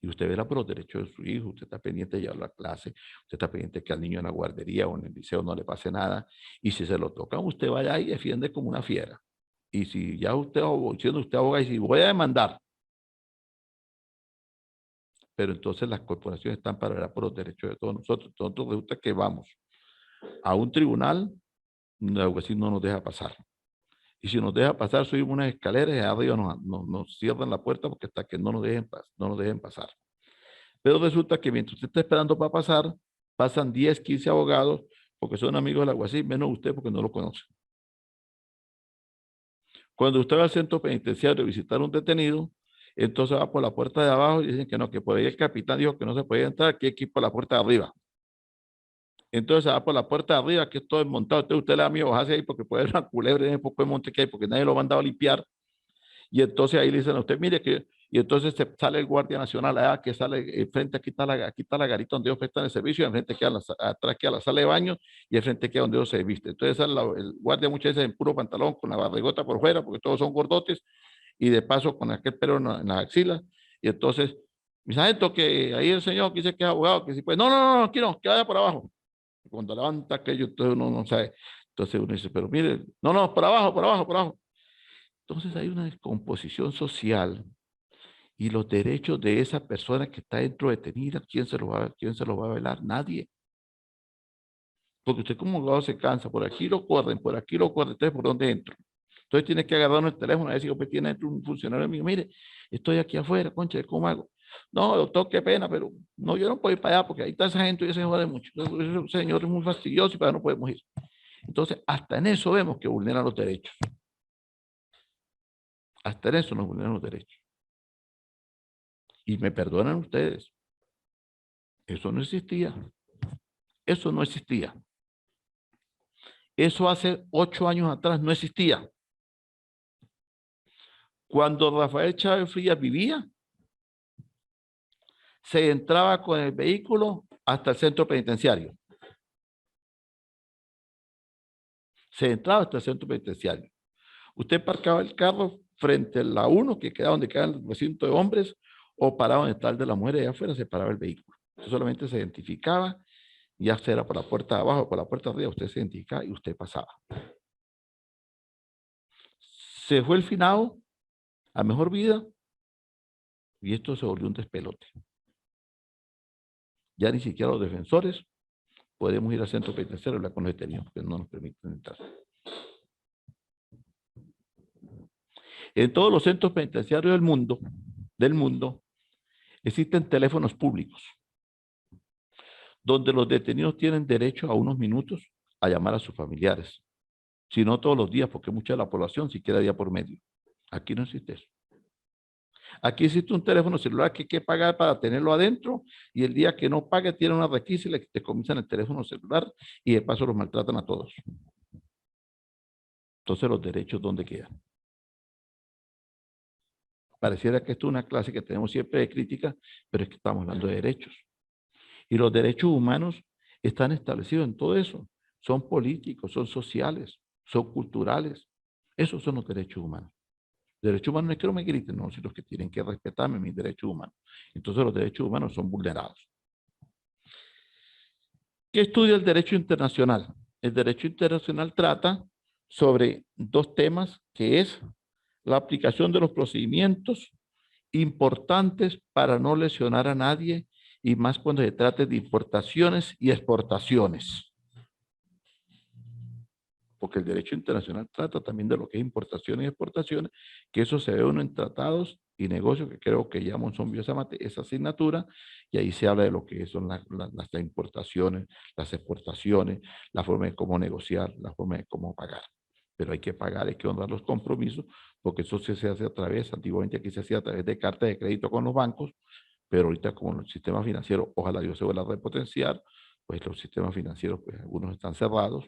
S1: Y usted vela por los derechos de su hijo, usted está pendiente de llevarlo a clase, usted está pendiente que al niño en la guardería o en el liceo no le pase nada. Y si se lo tocan, usted vaya ahí y defiende como una fiera. Y si ya usted, siendo usted abogado, y si voy a demandar, pero entonces las corporaciones están para velar por los derechos de todos nosotros. Entonces resulta que vamos a un tribunal, algo así no nos deja pasar. Y si nos deja pasar, subimos unas escaleras y arriba nos cierran la puerta porque hasta que no nos dejen pasar. Pero resulta que mientras usted está esperando para pasar, pasan 10, 15 abogados porque son amigos del alguacil, menos usted porque no lo conoce. Cuando usted va al centro penitenciario a visitar a un detenido, entonces va por la puerta de abajo y dicen que no, que por ahí el capitán dijo que no se podía entrar, que hay que ir por la puerta de arriba. Entonces va por la puerta de arriba, que es todo desmontado. Entonces usted le da miedo bajarse ahí porque puede haber una culebra en el poco de monte que hay, porque nadie lo ha mandado a limpiar. Y entonces ahí le dicen a usted, mire que, y entonces se sale el Guardia Nacional allá, que sale enfrente, aquí está la garita donde ellos prestan el servicio, y enfrente queda atrás queda la sala de baño, y enfrente queda donde ellos se viste. Entonces sale el guardia muchas veces en puro pantalón, con la barrigota por fuera, porque todos son gordotes, y de paso con aquel pelo en las axilas, y entonces, mis agentes, que ahí el señor que dice que es abogado, que si puede, no, aquí no, que vaya por abajo. Cuando levanta aquello, entonces uno no sabe. Entonces uno dice, pero mire, no, por abajo. Entonces hay una descomposición social y los derechos de esa persona que está dentro detenida, ¿quién se lo va a velar? Nadie. Porque usted como abogado se cansa, por aquí lo corren, entonces ¿por dónde entro? Entonces tiene que agarrar el teléfono y decir, pues tiene un funcionario mío, mire, estoy aquí afuera, concha, ¿cómo hago? No, doctor, qué pena, pero no, yo no puedo ir para allá porque ahí está esa gente y se jode mucho. Ese señor es muy fastidioso y para allá no podemos ir. Entonces, hasta en eso vemos que vulneran los derechos. Hasta en eso nos vulneran los derechos. Y me perdonan ustedes. Eso no existía. Eso no existía. Eso hace 8 años atrás no existía. Cuando Rafael Chávez Frías vivía, se entraba con el vehículo hasta el centro penitenciario. Se entraba hasta el centro penitenciario. Usted parcaba el carro frente a la 1, que queda donde queda el recinto de hombres, o parado en el tal de la mujer, allá afuera se paraba el vehículo. Usted solamente se identificaba, ya sea era por la puerta de abajo o por la puerta de arriba, usted se identificaba y usted pasaba. Se fue el finado a mejor vida y esto se volvió un despelote. Ya ni siquiera los defensores podemos ir al centro penitenciario a hablar con los detenidos, porque no nos permiten entrar. En todos los centros penitenciarios del mundo, existen teléfonos públicos, donde los detenidos tienen derecho a unos minutos a llamar a sus familiares. Si no todos los días, porque mucha de la población siquiera día por medio. Aquí no existe eso. Aquí existe un teléfono celular que hay que pagar para tenerlo adentro y el día que no pague tiene una requisa y le decomisan el teléfono celular y de paso los maltratan a todos. Entonces los derechos, ¿dónde quedan? Pareciera que esto es una clase que tenemos siempre de crítica, pero es que estamos hablando de derechos. Y los derechos humanos están establecidos en todo eso. Son políticos, son sociales, son culturales. Esos son los derechos humanos. Derechos humanos no es que no me griten, no, sino que tienen que respetarme mis derechos humanos. Entonces los derechos humanos son vulnerados. ¿Qué estudia el derecho internacional? El derecho internacional trata sobre 2 temas, que es la aplicación de los procedimientos importantes para no lesionar a nadie y más cuando se trate de importaciones y exportaciones. porque el derecho internacional trata también de lo que es importaciones y exportaciones, que eso se ve uno en tratados y negocios, que creo que ya Monzón vio esa asignatura, y ahí se habla de lo que son las importaciones, las exportaciones, la forma de cómo negociar, la forma de cómo pagar. Pero hay que pagar, hay que honrar los compromisos, porque eso se hace a través, antiguamente aquí se hacía a través de cartas de crédito con los bancos, pero ahorita como el sistema financiero, ojalá Dios se vuelva a repotenciar, pues los sistemas financieros, pues algunos están cerrados.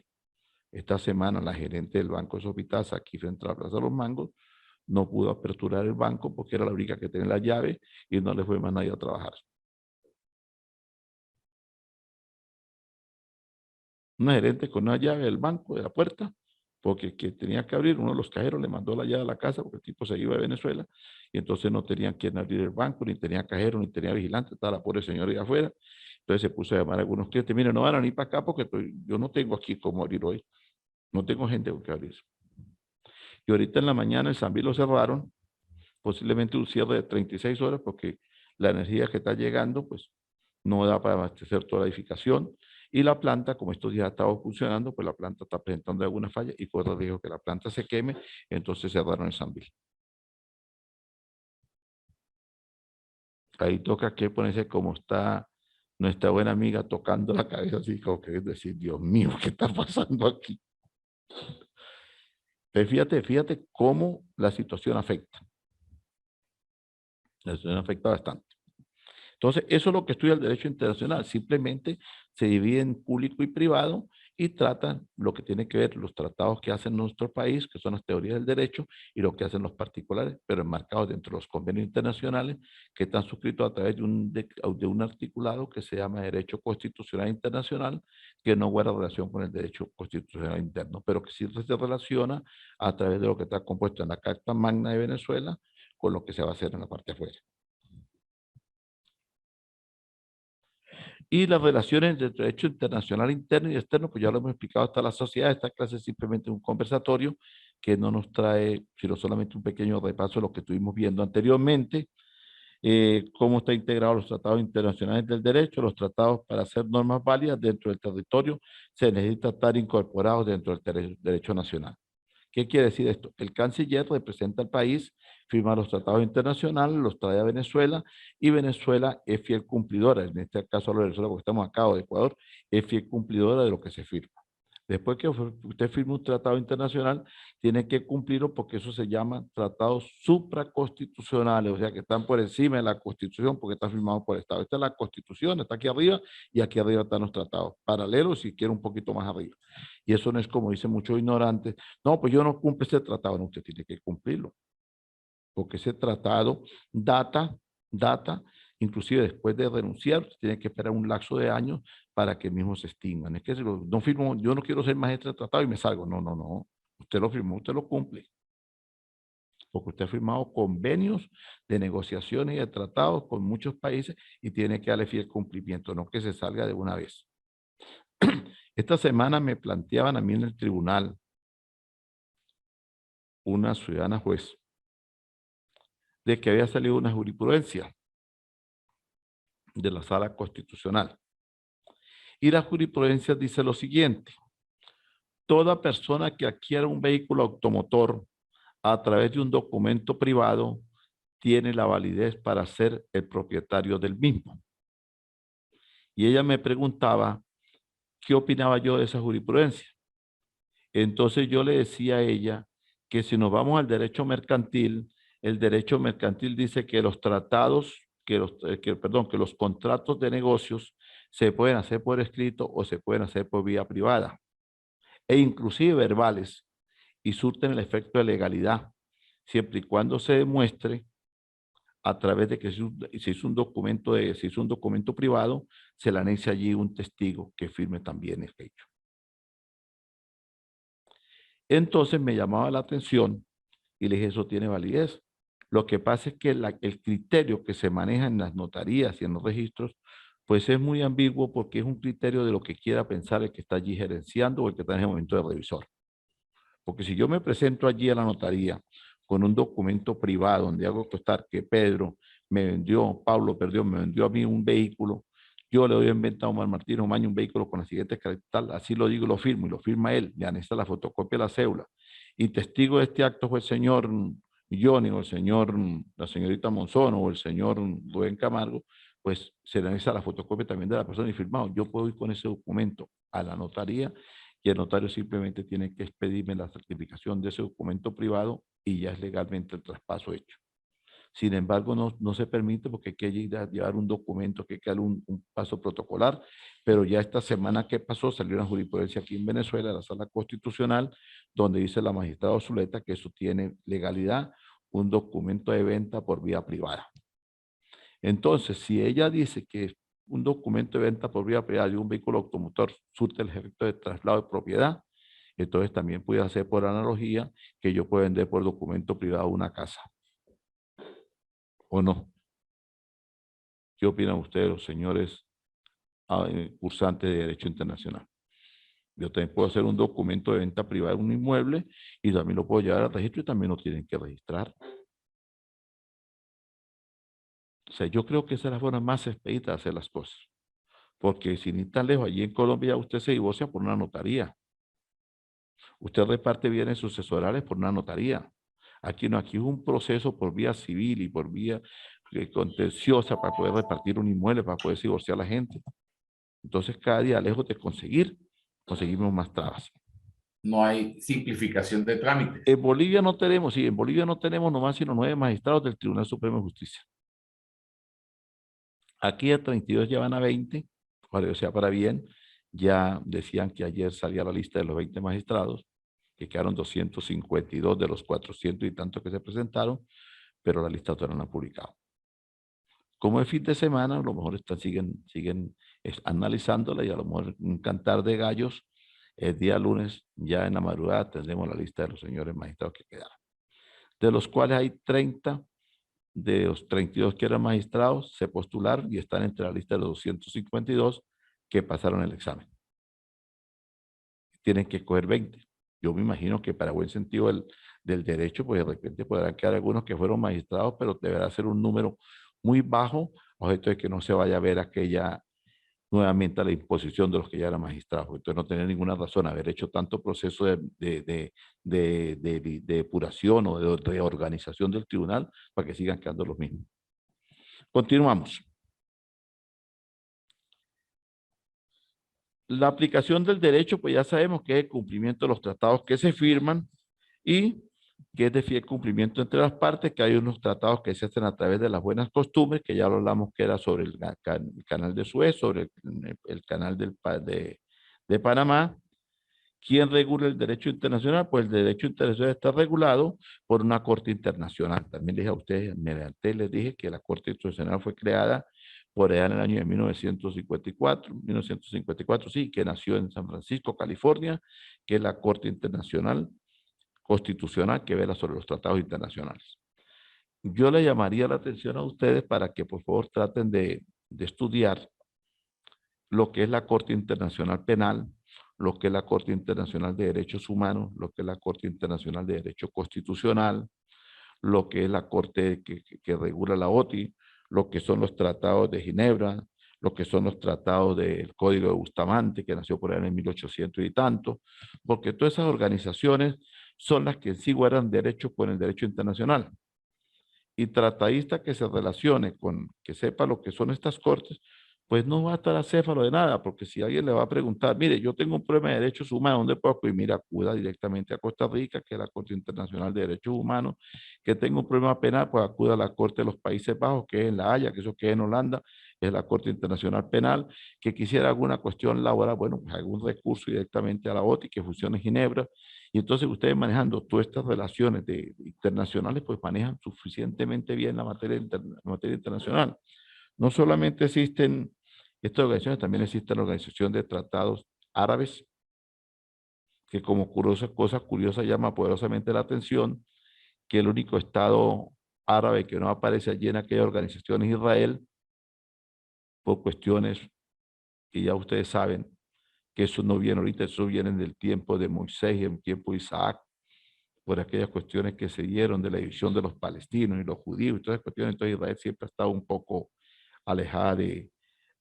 S1: Esta semana la gerente del Banco de Sopitaza, aquí frente a la Plaza de los Mangos, no pudo aperturar el banco porque era la única que tenía la llave y no le fue más nadie a trabajar. Una gerente con una llave del banco, de la puerta, porque el que tenía que abrir, uno de los cajeros le mandó la llave a la casa porque el tipo se iba de Venezuela y entonces no tenían quien abrir el banco, ni tenía cajero, ni tenía vigilante, estaba la pobre señora ahí afuera. Entonces se puso a llamar a algunos clientes, mire, no van a venir para acá porque yo no tengo aquí cómo abrir hoy, no tengo gente con que abrir. Y ahorita en la mañana el Sambil lo cerraron, posiblemente un cierre de 36 horas porque la energía que está llegando pues no da para abastecer toda la edificación, y la planta, como estos días ha estado funcionando, pues la planta está presentando alguna falla y corre riesgo que la planta se queme, entonces cerraron el Sambil. Ahí toca que ponerse como está nuestra buena amiga tocando la cabeza así, como que es decir, Dios mío, ¿qué está pasando aquí? Pero fíjate cómo la situación afecta. La situación afecta bastante. Entonces, eso es lo que estudia el derecho internacional. Simplemente se divide en público y privado y tratan lo que tiene que ver los tratados que hacen nuestro país, que son las teorías del derecho, y lo que hacen los particulares, pero enmarcados dentro de los convenios internacionales que están suscritos a través de un articulado que se llama Derecho Constitucional Internacional, que no guarda relación con el derecho constitucional interno, pero que sí se relaciona a través de lo que está compuesto en la Carta Magna de Venezuela con lo que se va a hacer en la parte afuera. Y las relaciones entre derecho internacional interno y externo, pues ya lo hemos explicado hasta la sociedad. Esta clase es simplemente un conversatorio que no nos trae, sino solamente un pequeño repaso de lo que estuvimos viendo anteriormente, cómo está integrado los tratados internacionales del derecho. Los tratados, para hacer normas válidas dentro del territorio, se necesita estar incorporados dentro del derecho nacional. ¿Qué quiere decir esto? El canciller representa al país, firma los tratados internacionales, los trae a Venezuela, y Venezuela es fiel cumplidora, en este caso de Venezuela porque estamos acá, o de Ecuador, es fiel cumplidora de lo que se firma. Después que usted firme un tratado internacional, tiene que cumplirlo porque eso se llama tratados supraconstitucionales, o sea que están por encima de la Constitución porque están firmados por el Estado. Esta es la Constitución, está aquí arriba, y aquí arriba están los tratados, paralelos si quiere un poquito más arriba. Y eso no es como dicen muchos ignorantes, no, pues yo no cumplo ese tratado, no, usted tiene que cumplirlo, porque ese tratado data, inclusive después de renunciar, usted tiene que esperar un lapso de años para que mismo se extingan. Es que si no firmo, yo no quiero ser maestro de tratado y me salgo. No, no, no. Usted lo firmó, usted lo cumple. Porque usted ha firmado convenios de negociaciones y de tratados con muchos países y tiene que darle fiel cumplimiento, no que se salga de una vez. Esta semana me planteaban a mí en el tribunal una ciudadana juez de que había salido una jurisprudencia de la Sala Constitucional. Y la jurisprudencia dice lo siguiente: toda persona que adquiera un vehículo automotor a través de un documento privado tiene la validez para ser el propietario del mismo. Y ella me preguntaba qué opinaba yo de esa jurisprudencia. Entonces yo le decía a ella que si nos vamos al derecho mercantil, el derecho mercantil dice que los tratados, que los contratos de negocios se pueden hacer por escrito o se pueden hacer por vía privada, e inclusive verbales, y surten el efecto de legalidad, siempre y cuando se demuestre a través de que se hizo un documento privado, se le anexa allí un testigo que firme también el hecho. Entonces me llamaba la atención y le dije, eso tiene validez. Lo que pasa es que el criterio que se maneja en las notarías y en los registros, pues es muy ambiguo porque es un criterio de lo que quiera pensar el que está allí gerenciando o el que está en el momento de revisor. Porque si yo me presento allí a la notaría con un documento privado donde hago constar que Pablo me vendió a mí un vehículo, Yo le doy en venta a Omar Martínez Omaña un vehículo con la siguiente característica, así lo digo, lo firmo y lo firma él, le anexo la fotocopia de la cédula. Y testigo de este acto fue el señor Johnny o el señor, la señorita Monzón o el señor Rubén Camargo, pues se le anexa la fotocopia también de la persona y firmado. Yo puedo ir con ese documento a la notaría y el notario simplemente tiene que expedirme la certificación de ese documento privado y ya es legalmente el traspaso hecho. Sin embargo, no se permite porque hay que ir a llevar un documento, que hay que dar un paso protocolar, pero ya esta semana que pasó salió una jurisprudencia aquí en Venezuela, la Sala Constitucional, donde dice la magistrada Zuleta que eso tiene legalidad, un documento de venta por vía privada. Entonces, si ella dice que un documento de venta por vía privada de un vehículo automotor surte el efecto de traslado de propiedad, entonces también puede hacer por analogía que yo puedo vender por documento privado una casa. ¿O no? ¿Qué opinan ustedes, los señores cursantes de Derecho Internacional? Yo también puedo hacer un documento de venta privada de un inmueble y también lo puedo llevar al registro y también lo tienen que registrar. O sea, yo creo que esa es la forma más expedita de hacer las cosas. Porque sin ir tan lejos, allí en Colombia usted se divorcia por una notaría. Usted reparte bienes sucesorales por una notaría. Aquí no, aquí es un proceso por vía civil y por vía contenciosa para poder repartir un inmueble, para poder divorciar a la gente. Entonces, cada día lejos de conseguimos más trabas.
S2: No hay simplificación de trámites.
S1: En Bolivia no tenemos, sí, en Bolivia no tenemos nomás sino 9 magistrados del Tribunal Supremo de Justicia. Aquí a 32 ya van a 20, o sea, para bien, ya decían que ayer salía la lista de los 20 magistrados, que quedaron 252 de los 400 y tantos que se presentaron, pero la lista todavía no la han publicado. Como es fin de semana, a lo mejor siguen analizándola y a lo mejor un cantar de gallos, el día lunes, ya en la madrugada, tendremos la lista de los señores magistrados que quedaron. De los cuales hay 30, de los 32 que eran magistrados, se postularon y están entre la lista de los 252 que pasaron el examen. Tienen que escoger 20. Yo me imagino que para buen sentido del derecho, pues de repente podrán quedar algunos que fueron magistrados, pero deberá ser un número muy bajo, objeto de que no se vaya a ver aquella nuevamente a la imposición de los que ya eran magistrados. Entonces no tener ninguna razón haber hecho tanto proceso de depuración o de reorganización del tribunal para que sigan quedando los mismos. Continuamos. La aplicación del derecho, pues ya sabemos que es el cumplimiento de los tratados que se firman y que es de fiel cumplimiento entre las partes, que hay unos tratados que se hacen a través de las buenas costumbres, que ya lo hablamos que era sobre el canal de Suez, sobre el canal de Panamá. ¿Quién regula el derecho internacional? Pues el derecho internacional está regulado por una corte internacional. También les dije a ustedes, mediante les dije que la corte internacional fue creada por allá en el año de 1954, sí, que nació en San Francisco, California, que es la Corte Internacional Constitucional que vela sobre los tratados internacionales. Yo le llamaría la atención a ustedes para que por favor traten de estudiar lo que es la Corte Internacional Penal, lo que es la Corte Internacional de Derechos Humanos, lo que es la Corte Internacional de Derecho Constitucional, lo que es la Corte que regula la OTI, lo que son los tratados de Ginebra, lo que son los tratados del Código de Bustamante, que nació por ahí en 1800 y tanto, porque todas esas organizaciones son las que en sí guardan derechos con el derecho internacional. Y tratadista que se relacione con, que sepa lo que son estas cortes, pues no va a estar acéfalo de nada, porque si alguien le va a preguntar, mire, yo tengo un problema de derechos humanos, ¿dónde puedo acudir? Mira, acuda directamente a Costa Rica, que es la Corte Internacional de Derechos Humanos, que tengo un problema penal, pues acuda a la Corte de los Países Bajos, que es en La Haya, que eso que es en Holanda, es la Corte Internacional Penal, que quisiera alguna cuestión laboral, bueno, pues algún recurso directamente a la OTI, que funciona en Ginebra, y entonces ustedes manejando todas estas relaciones internacionales, pues manejan suficientemente bien la materia internacional. No solamente existen estas organizaciones, también existe la Organización de Tratados Árabes, que como cosa curiosa llama poderosamente la atención, que el único Estado árabe que no aparece allí en aquella organización es Israel, por cuestiones que ya ustedes saben, que eso no viene ahorita, eso viene del tiempo de Moisés y el tiempo de Isaac, por aquellas cuestiones que se dieron de la división de los palestinos y los judíos y todas esas cuestiones. Entonces Israel siempre ha estado un poco alejada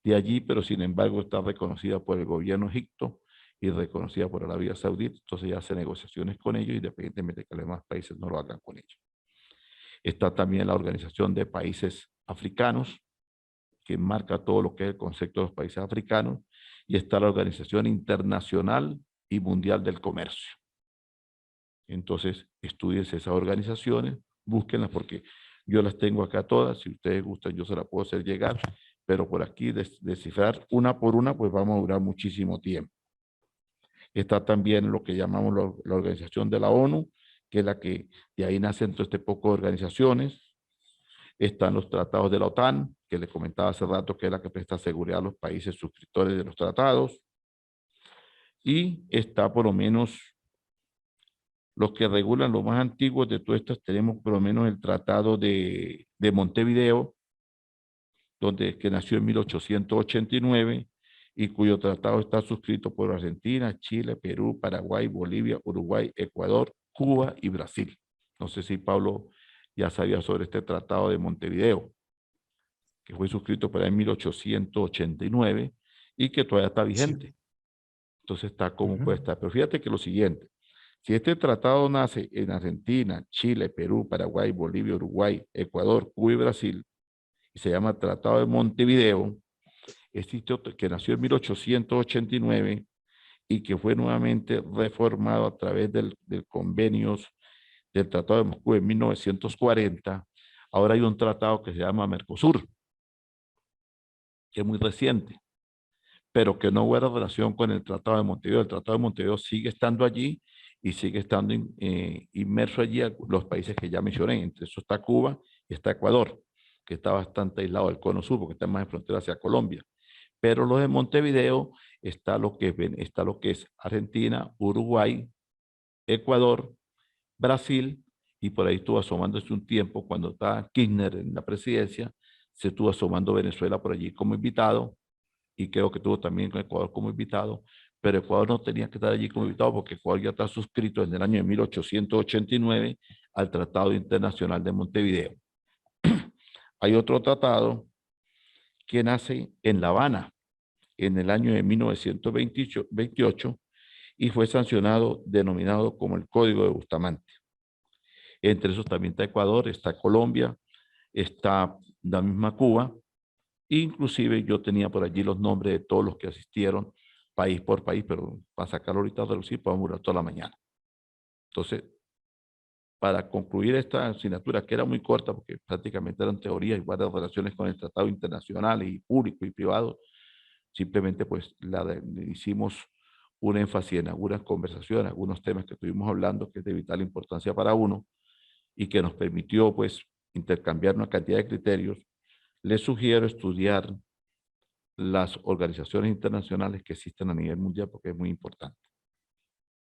S1: de allí, pero sin embargo está reconocida por el gobierno de Egipto y reconocida por Arabia Saudita, entonces ya hace negociaciones con ellos, independientemente de que los demás países no lo hagan con ellos. Está también la Organización de Países Africanos, que marca todo lo que es el concepto de los países africanos, y está la Organización Internacional y Mundial del Comercio. Entonces, estudiense esas organizaciones, búsquenlas porque yo las tengo acá todas, si ustedes gustan yo se las puedo hacer llegar, pero por aquí descifrar una por una, pues vamos a durar muchísimo tiempo. Está también lo que llamamos la Organización de la ONU, que es la que de ahí nacen todo este poco de organizaciones. Están los tratados de la OTAN, que les comentaba hace rato que es la que presta seguridad a los países suscriptores de los tratados. Y está por lo menos los que regulan los más antiguos de todas estas. Tenemos por lo menos el Tratado de Montevideo, que nació en 1889 y cuyo tratado está suscrito por Argentina, Chile, Perú, Paraguay, Bolivia, Uruguay, Ecuador, Cuba y Brasil. No sé si Pablo ya sabía sobre este Tratado de Montevideo, que fue suscrito por ahí en 1889 y que todavía está vigente. Sí. Entonces está como puede estar. Pero fíjate que lo siguiente, si este tratado nace en Argentina, Chile, Perú, Paraguay, Bolivia, Uruguay, Ecuador, Cuba y Brasil, y se llama Tratado de Montevideo, que nació en 1889 y que fue nuevamente reformado a través del convenio del Tratado de Moscú en 1940. Ahora hay un tratado que se llama Mercosur, que es muy reciente, pero que no guarda relación con el Tratado de Montevideo. El Tratado de Montevideo sigue estando allí y sigue estando inmerso allí a los países que ya mencioné. Entre eso está Cuba y está Ecuador, que está bastante aislado del cono sur, porque está más en frontera hacia Colombia. Pero los de Montevideo está lo que es Argentina, Uruguay, Ecuador, Brasil, y por ahí estuvo asomándose un tiempo cuando estaba Kirchner en la presidencia, se estuvo asomando Venezuela por allí como invitado, y creo que tuvo también Ecuador como invitado, pero Ecuador no tenía que estar allí como invitado porque Ecuador ya está suscrito en el año de 1889 al Tratado Internacional de Montevideo. Hay otro tratado que nace en La Habana en el año de 1928 y fue sancionado, denominado como el Código de Bustamante. Entre esos también está Ecuador, está Colombia, está la misma Cuba. Inclusive yo tenía por allí los nombres de todos los que asistieron, país por país, pero para sacarlo ahorita a reducir podemos durar toda la mañana. Entonces, para concluir esta asignatura, que era muy corta, porque prácticamente eran teorías y varias relaciones con el tratado internacional y público y privado, simplemente pues hicimos un énfasis en algunas conversaciones, algunos temas que estuvimos hablando, que es de vital importancia para uno, y que nos permitió pues intercambiar una cantidad de criterios. Les sugiero estudiar las organizaciones internacionales que existen a nivel mundial porque es muy importante.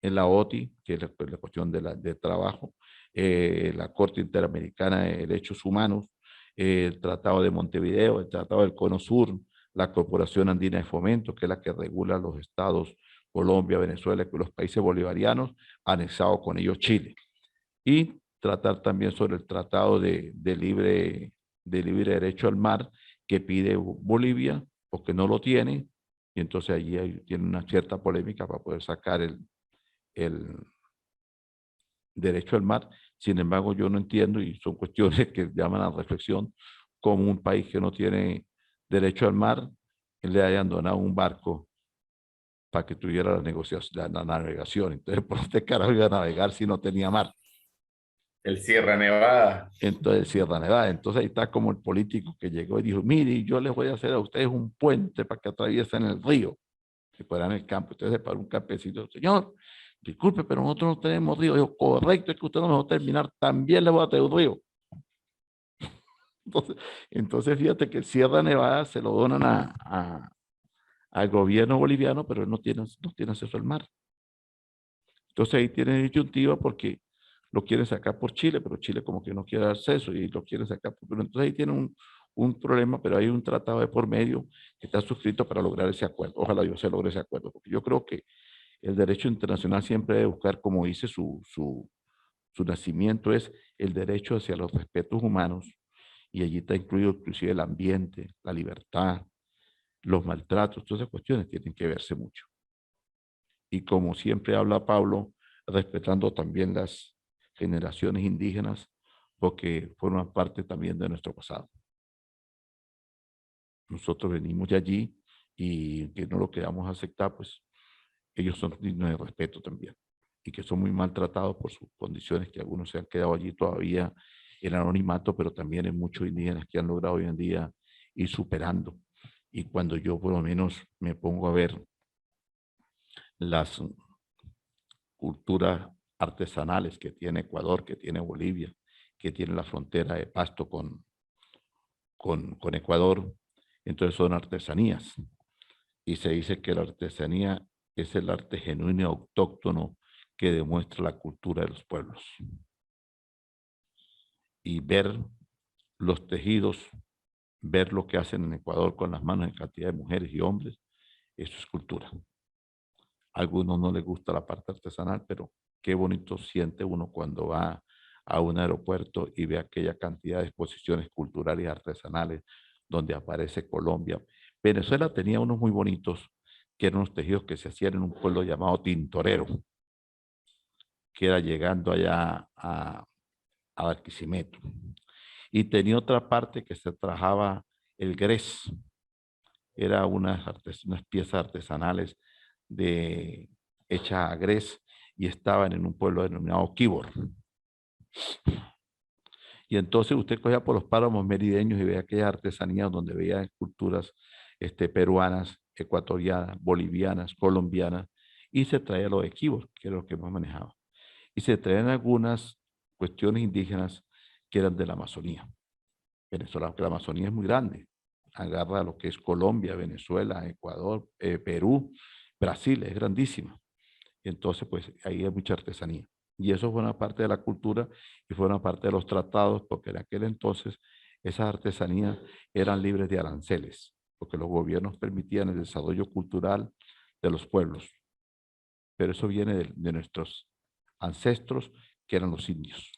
S1: En la OTI, que es la cuestión de trabajo, la Corte Interamericana de Derechos Humanos, el Tratado de Montevideo, el Tratado del Cono Sur, la Corporación Andina de Fomento, que es la que regula los estados Colombia, Venezuela, los países bolivarianos, anexado con ellos Chile. Y tratar también sobre el Tratado de libre derecho al mar que pide Bolivia, porque no lo tiene, y entonces allí tiene una cierta polémica para poder sacar el derecho al mar. Sin embargo, yo no entiendo, y son cuestiones que llaman a reflexión, como un país que no tiene derecho al mar, le hayan donado un barco para que tuviera la navegación. Entonces, ¿por qué carajo iba a navegar si no tenía mar?
S2: El Sierra Nevada.
S1: Entonces, Sierra Nevada. Entonces ahí está como el político que llegó y dijo, mire, yo les voy a hacer a ustedes un puente para que atraviesen el río, que fueran el campo. Entonces para un campesino, señor, disculpe, pero nosotros no tenemos río. Dijo, correcto, es que usted no me va a terminar, también le voy a tener un río. Entonces fíjate que el Sierra Nevada se lo donan al gobierno boliviano, pero él no tiene acceso al mar. Entonces ahí tiene disyuntiva porque lo quieren sacar por Chile, pero Chile como que no quiere acceso y lo quiere sacar. Pero entonces ahí tiene un problema, pero hay un tratado de por medio que está suscrito para lograr ese acuerdo. Ojalá yo se logre ese acuerdo, porque yo creo que el derecho internacional siempre debe buscar, como dice su nacimiento, es el derecho hacia los respetos humanos, y allí está incluido inclusive el ambiente, la libertad, los maltratos, todas esas cuestiones tienen que verse mucho. Y como siempre habla Pablo, respetando también las generaciones indígenas, porque forman parte también de nuestro pasado. Nosotros venimos de allí y que no lo queramos aceptar, pues ellos son dignos de respeto también. Y que son muy maltratados por sus condiciones, que algunos se han quedado allí todavía en anonimato, pero también hay muchos indígenas que han logrado hoy en día ir superando. Y cuando yo por lo menos me pongo a ver las culturas artesanales que tiene Ecuador, que tiene Bolivia, que tiene la frontera de Pasto con Ecuador, entonces son artesanías. Y se dice que la artesanía es el arte genuino y autóctono que demuestra la cultura de los pueblos. Y ver los tejidos, ver lo que hacen en Ecuador con las manos en cantidad de mujeres y hombres, eso es cultura. A algunos no les gusta la parte artesanal, pero qué bonito siente uno cuando va a un aeropuerto y ve aquella cantidad de exposiciones culturales y artesanales donde aparece Colombia. Venezuela tenía unos muy bonitos, que eran unos tejidos que se hacían en un pueblo llamado Tintorero, que era llegando allá a Barquisimeto. Y tenía otra parte que se trabajaba el grés. Era unas piezas artesanales hechas a grés y estaban en un pueblo denominado Quibor. Y entonces usted cogía por los páramos merideños y veía aquellas artesanías donde veía esculturas peruanas, ecuatorianas, bolivianas, colombianas, y se traía lo de Quibor, que era lo que más manejaba. Y se traían algunas cuestiones indígenas que eran de la Amazonía. Venezuela, que la Amazonía es muy grande. Agarra lo que es Colombia, Venezuela, Ecuador, Perú, Brasil, es grandísima. Entonces, pues ahí hay mucha artesanía. Y eso fue una parte de la cultura y fue una parte de los tratados, porque en aquel entonces esas artesanías eran libres de aranceles, porque los gobiernos permitían el desarrollo cultural de los pueblos. Pero eso viene de nuestros ancestros, que eran los indios.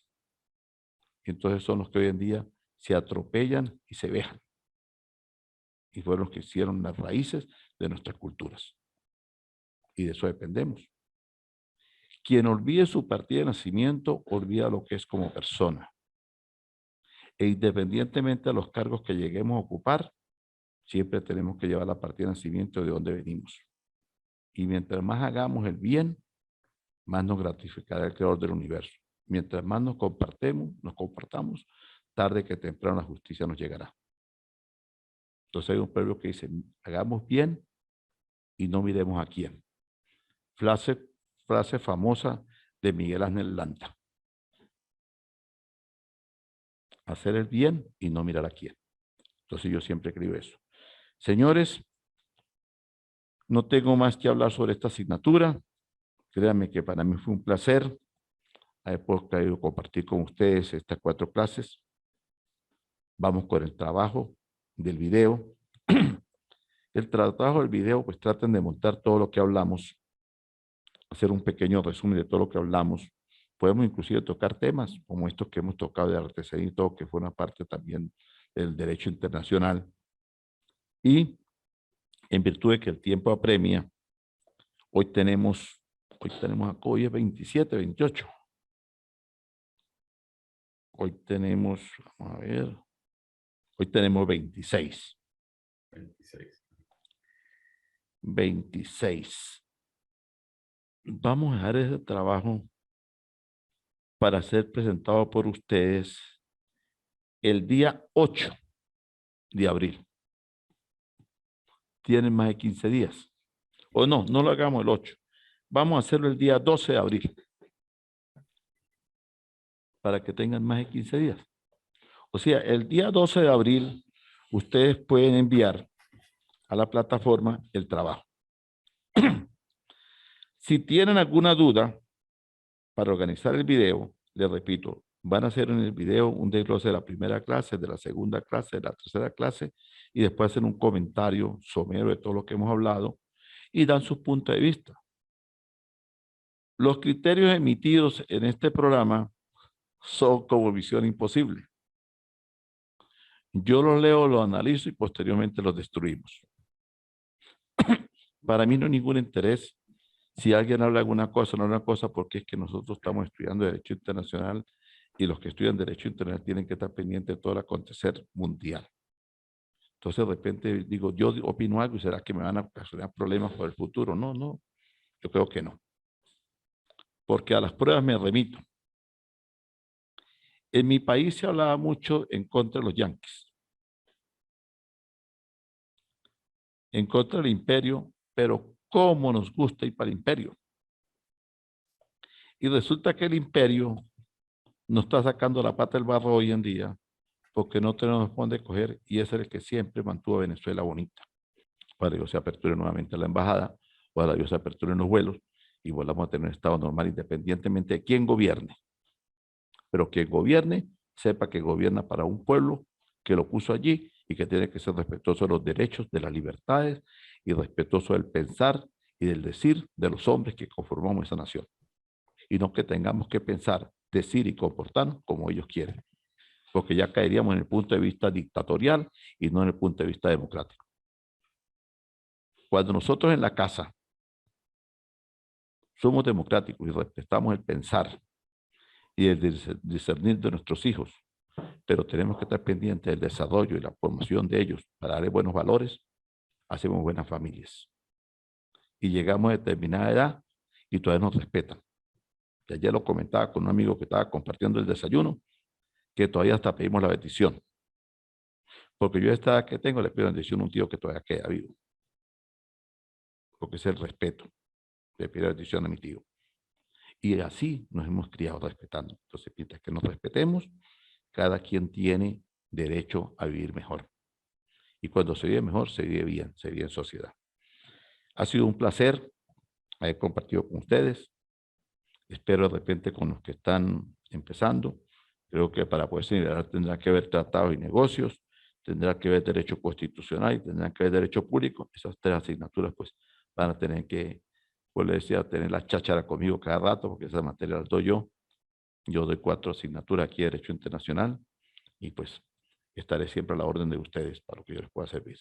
S1: Y entonces son los que hoy en día se atropellan y se vejan. Y fueron los que hicieron las raíces de nuestras culturas. Y de eso dependemos. Quien olvide su partida de nacimiento, olvida lo que es como persona. E independientemente de los cargos que lleguemos a ocupar, siempre tenemos que llevar la partida de nacimiento de donde venimos. Y mientras más hagamos el bien, más nos gratificará el creador del universo. Mientras más nos compartamos, tarde que temprano la justicia nos llegará. Entonces hay un pueblo que dice, hagamos bien y no miremos a quién. Frase famosa de Miguel Ángel Landa. Hacer el bien y no mirar a quién. Entonces yo siempre escribo eso. Señores, no tengo más que hablar sobre esta asignatura. Créanme que para mí fue un placer haber podido compartir con ustedes estas 4 clases. Vamos con el trabajo del video. El trabajo del video, pues traten de montar todo lo que hablamos, hacer un pequeño resumen de todo lo que hablamos. Podemos inclusive tocar temas como estos que hemos tocado de artesanía y todo, que fue una parte también del derecho internacional. Y en virtud de que el tiempo apremia, hoy es 27, 28. Hoy tenemos, vamos a ver, hoy tenemos 26. 26. Vamos a dejar ese trabajo para ser presentado por ustedes el día 8 de abril. Tienen más de 15 días. O no lo hagamos el 8. Vamos a hacerlo el día 12 de abril. Para que tengan más de 15 días. O sea, el día 12 de abril, ustedes pueden enviar a la plataforma el trabajo. Si tienen alguna duda para organizar el video, les repito, van a hacer en el video un desglose de la primera clase, de la segunda clase, de la tercera clase, y después hacer un comentario somero de todo lo que hemos hablado y dan su punto de vista. Los criterios emitidos en este programa son como visión imposible. Yo los leo, los analizo y posteriormente los destruimos. Para mí no hay ningún interés si alguien habla alguna cosa, no una cosa, porque es que nosotros estamos estudiando Derecho Internacional y los que estudian Derecho Internacional tienen que estar pendientes de todo el acontecer mundial. Entonces, de repente digo, yo opino algo y será que me van a ocasionar problemas por el futuro. No, no, yo creo que no. Porque a las pruebas me remito. En mi país se hablaba mucho en contra de los yanquis, en contra del imperio, pero ¿cómo nos gusta ir para el imperio? Y resulta que el imperio nos está sacando la pata del barro hoy en día porque no tenemos dónde coger y ese es el que siempre mantuvo a Venezuela bonita. Para que se aperture nuevamente la embajada, para que se aperturen los vuelos y volvamos a tener un estado normal independientemente de quién gobierne. Pero quien gobierne, sepa que gobierna para un pueblo que lo puso allí y que tiene que ser respetuoso de los derechos, de las libertades y respetuoso del pensar y del decir de los hombres que conformamos esa nación. Y no que tengamos que pensar, decir y comportarnos como ellos quieren. Porque ya caeríamos en el punto de vista dictatorial y no en el punto de vista democrático. Cuando nosotros en la casa somos democráticos y respetamos el pensar y el discernir de nuestros hijos, pero tenemos que estar pendientes del desarrollo y la formación de ellos para darles buenos valores, hacemos buenas familias. Y llegamos a determinada edad y todavía nos respetan. Y ayer lo comentaba con un amigo que estaba compartiendo el desayuno, que todavía hasta pedimos la bendición. Porque yo a esta edad que tengo le pido la bendición a un tío que todavía queda vivo. Porque es el respeto. Le pido la bendición a mi tío. Y así nos hemos criado respetando. Entonces, mientras que nos respetemos, cada quien tiene derecho a vivir mejor. Y cuando se vive mejor, se vive bien, se vive en sociedad. Ha sido un placer haber compartido con ustedes. Espero de repente con los que están empezando. Creo que para poder liderar tendrá que haber tratados y negocios, tendrá que haber derecho constitucional y tendrá que haber derecho público. Esas tres asignaturas pues van a tener que, pues les decía, tener la cháchara conmigo cada rato porque esas materias las doy yo. Yo doy 4 asignaturas aquí de Derecho Internacional y pues estaré siempre a la orden de ustedes para lo que yo les pueda servir.